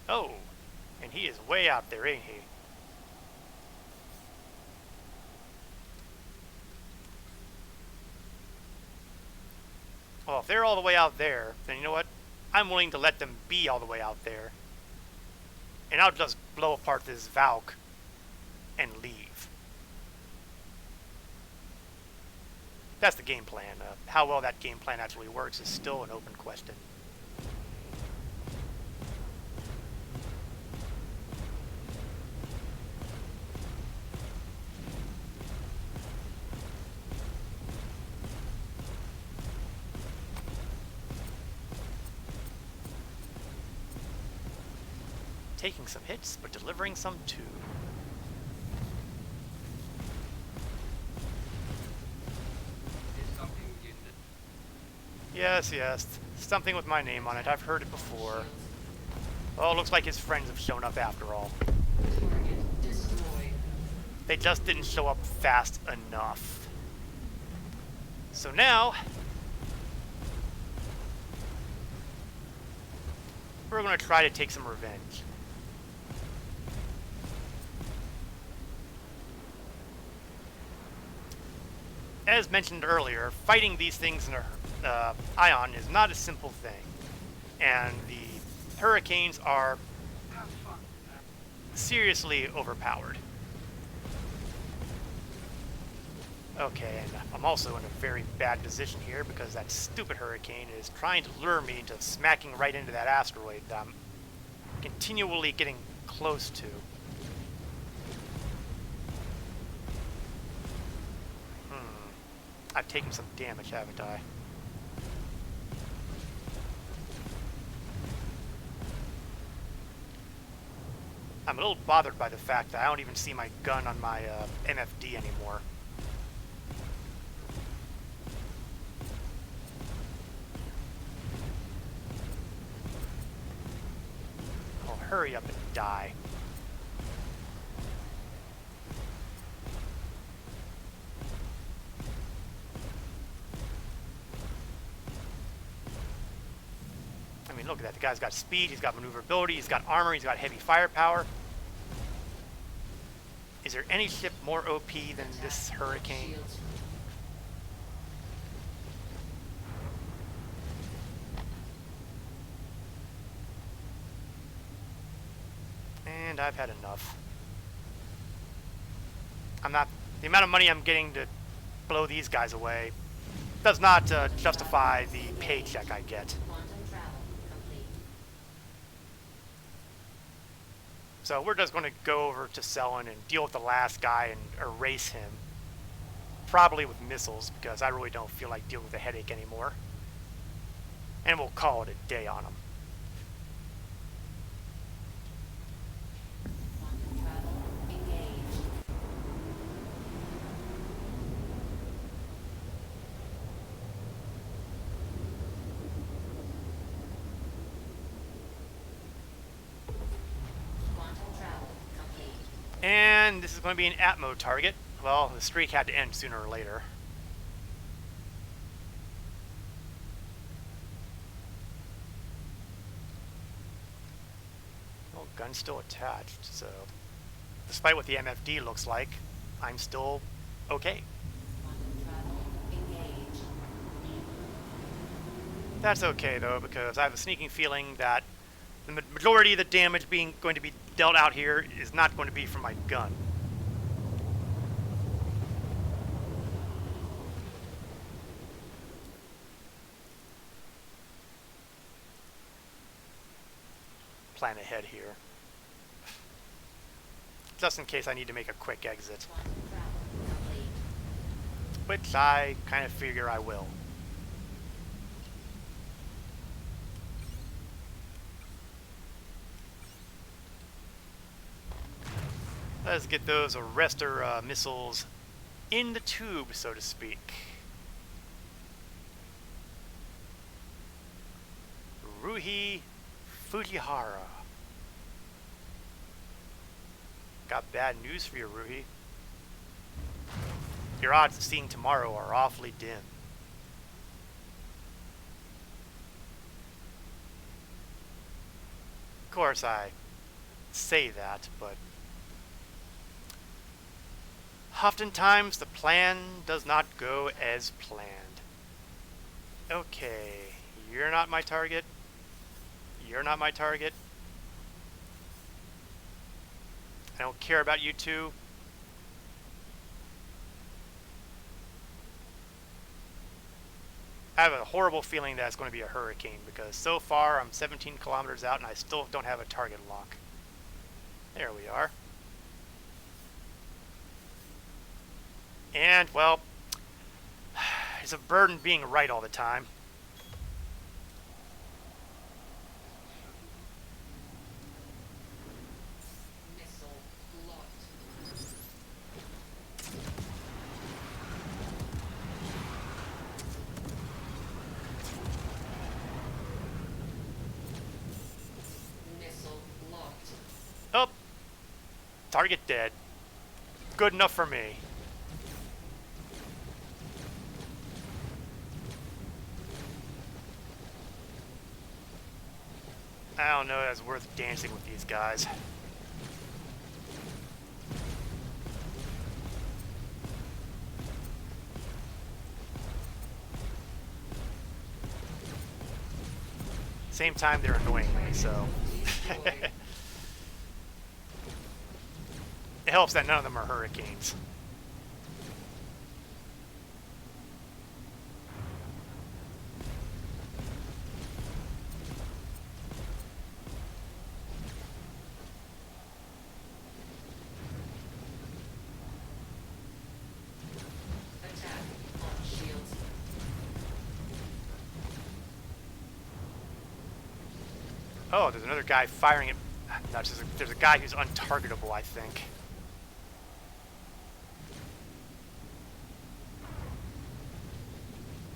Oh, and he is way out there, ain't he? Well, if they're all the way out there, then you know what? I'm willing to let them be all the way out there. And I'll just blow apart this Valk and leave. That's the game plan. How well that game plan actually works is still an open question. Taking some hits, but delivering some too. Yes, yes. Something with my name on it. I've heard it before. Oh, looks like his friends have shown up after all. Target destroyed. They just didn't show up fast enough. So now, we're going to try to take some revenge. As mentioned earlier, fighting these things in a ion is not a simple thing, and the hurricanes are seriously overpowered. Okay, and I'm also in a very bad position here because that stupid hurricane is trying to lure me into smacking right into that asteroid that I'm continually getting close to. I've taken some damage, haven't I? I'm a little bothered by the fact that I don't even see my gun on my MFD anymore. Oh, hurry up and die. I mean, look at that. The guy's got speed, he's got maneuverability, he's got armor, he's got heavy firepower. Is there any ship more OP than this hurricane? Shields. And I've had enough. The amount of money I'm getting to blow these guys away does not justify the paycheck I get. Quantum travel complete. So we're just going to go over to Selin and deal with the last guy and erase him. Probably with missiles, because I really don't feel like dealing with a headache anymore. And we'll call it a day on him. Quantum travel engaged. Quantum travel complete. And this is going to be an Atmo target. Well, the streak had to end sooner or later. Well, gun's still attached, so despite what the MFD looks like, I'm still okay. Quantum travel engaged. That's okay though, because I have a sneaking feeling that the majority of the damage going to be dealt out here is not going to be from my gun. Plan ahead here, just in case I need to make a quick exit, Quantum travel complete. which I kind of figure I will. Let's get those arrestor missiles in the tube, so to speak. Ruhi Fujihara. Got bad news for you, Ruhi. Your odds of seeing tomorrow are awfully dim. Of course, I say that, but oftentimes the plan does not go as planned. Okay, you're not my target. You're not my target. I don't care about you two. I have a horrible feeling that it's going to be a hurricane because so far I'm 17 kilometers out and I still don't have a target lock. There we are. And, well, it's a burden being right all the time. Missile locked. Missile locked. Oh, target dead. Good enough for me. I don't know if it's worth dancing with these guys. Same time, they're annoying me, so. It helps that none of them are hurricanes. Attack on shields. Oh, there's another guy firing at... No, there's a guy who's untargetable, I think.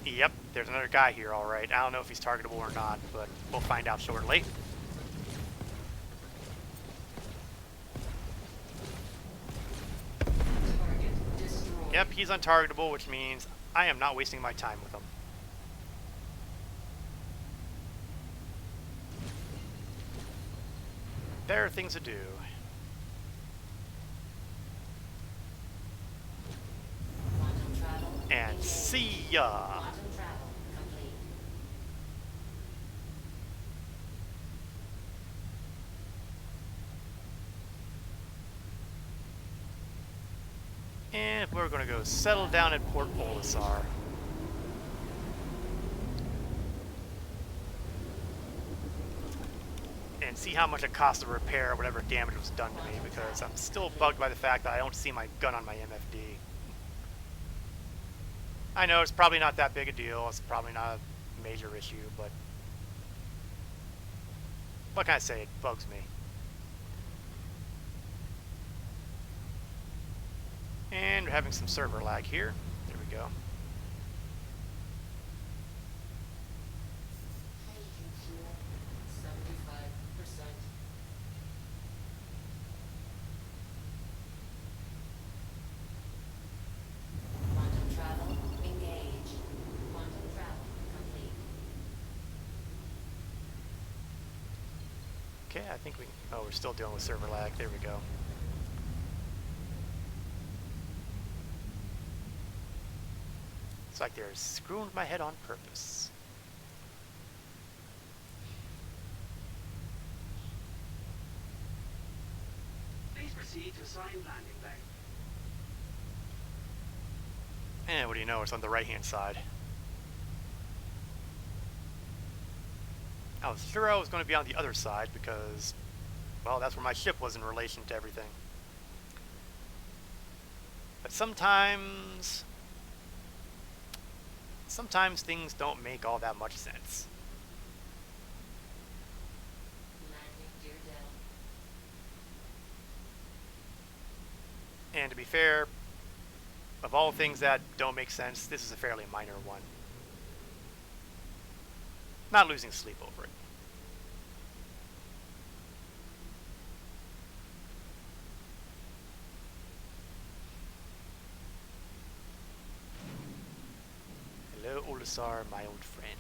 Yep, there's another guy here, alright. I don't know if he's targetable or not, but we'll find out shortly. Target destroyed. Yep, he's untargetable, which means I am not wasting my time with him. There are things to do. Quantum travel. And engaged. see ya! Quantum travel complete. And we're gonna go settle down at Port Olisar. And see how much it costs to repair whatever damage was done to me, because I'm still bugged by the fact that I don't see my gun on my MFD. I know it's probably not that big a deal, it's probably not a major issue, but what can I say, it bugs me. And we're having some server lag here. There we go. Hydrogen fuel 75%. Quantum travel engaged. Quantum travel complete. Okay, I think we... Oh, we're still dealing with server lag. There we go. It's like they're screwing with my head on purpose. Please proceed to assigned landing bay. And what do you know, it's on the right-hand side. I was sure I was going to be on the other side because, well, that's where my ship was in relation to everything. But sometimes things don't make all that much sense. Landing gear down. And to be fair, of all things that don't make sense, this is a fairly minor one. Not losing sleep over it. Hello, Olisar, my old friend.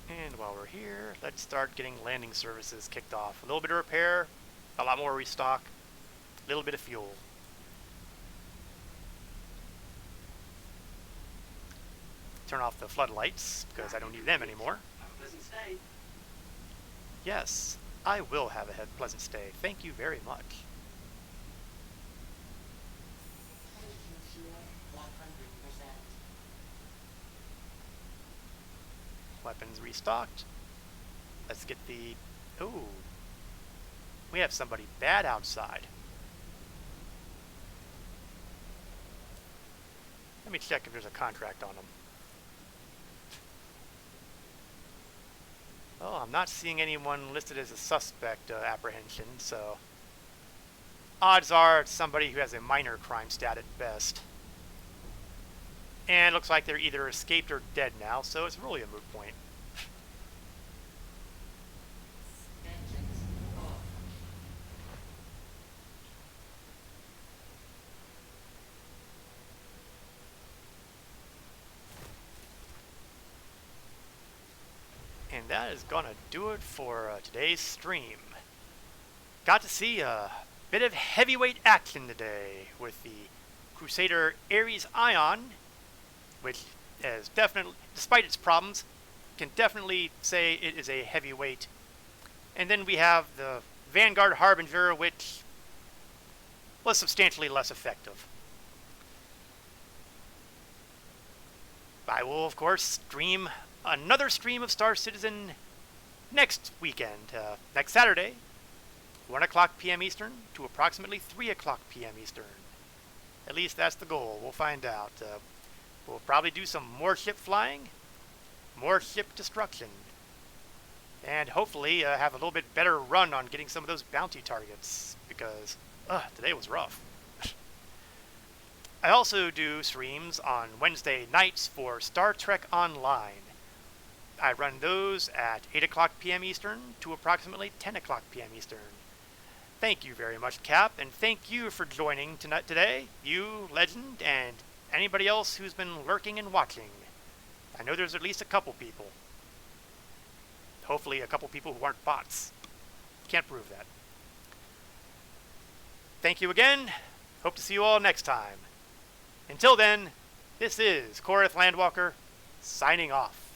And while we're here, let's start getting landing services kicked off. A little bit of repair, a lot more restock, a little bit of fuel. Turn off the floodlights, because I don't need them anymore. Have a pleasant stay. Yes, I will have a pleasant stay. Thank you very much. Hydrogen fuel 100%. Weapons restocked. Let's get the... Ooh. We have somebody bad outside. Let me check if there's a contract on them. Oh, I'm not seeing anyone listed as a suspect apprehension, so... Odds are it's somebody who has a minor crime stat at best. And it looks like they're either escaped or dead now, so it's really a moot point. Engines off. And that is gonna do it for today's stream. Got to see a bit of heavyweight action today with the Crusader Ares Ion, which is definitely, despite its problems, can definitely say it is a heavyweight. And then we have the Vanguard Harbinger, which was substantially less effective. I will, of course, stream another stream of Star Citizen next weekend, next Saturday, 1 o'clock p.m. Eastern to approximately 3 o'clock p.m. Eastern. At least that's the goal. We'll find out. We'll probably do some more ship flying, more ship destruction, and hopefully have a little bit better run on getting some of those bounty targets, because today was rough. I also do streams on Wednesday nights for Star Trek Online. I run those at 8 o'clock p.m. Eastern to approximately 10 o'clock p.m. Eastern. Thank you very much, Cap, and thank you for joining today, you, Legend, and anybody else who's been lurking and watching. I know there's at least a couple people. Hopefully a couple people who aren't bots. Can't prove that. Thank you again. Hope to see you all next time. Until then, this is Korath Landwalker, signing off.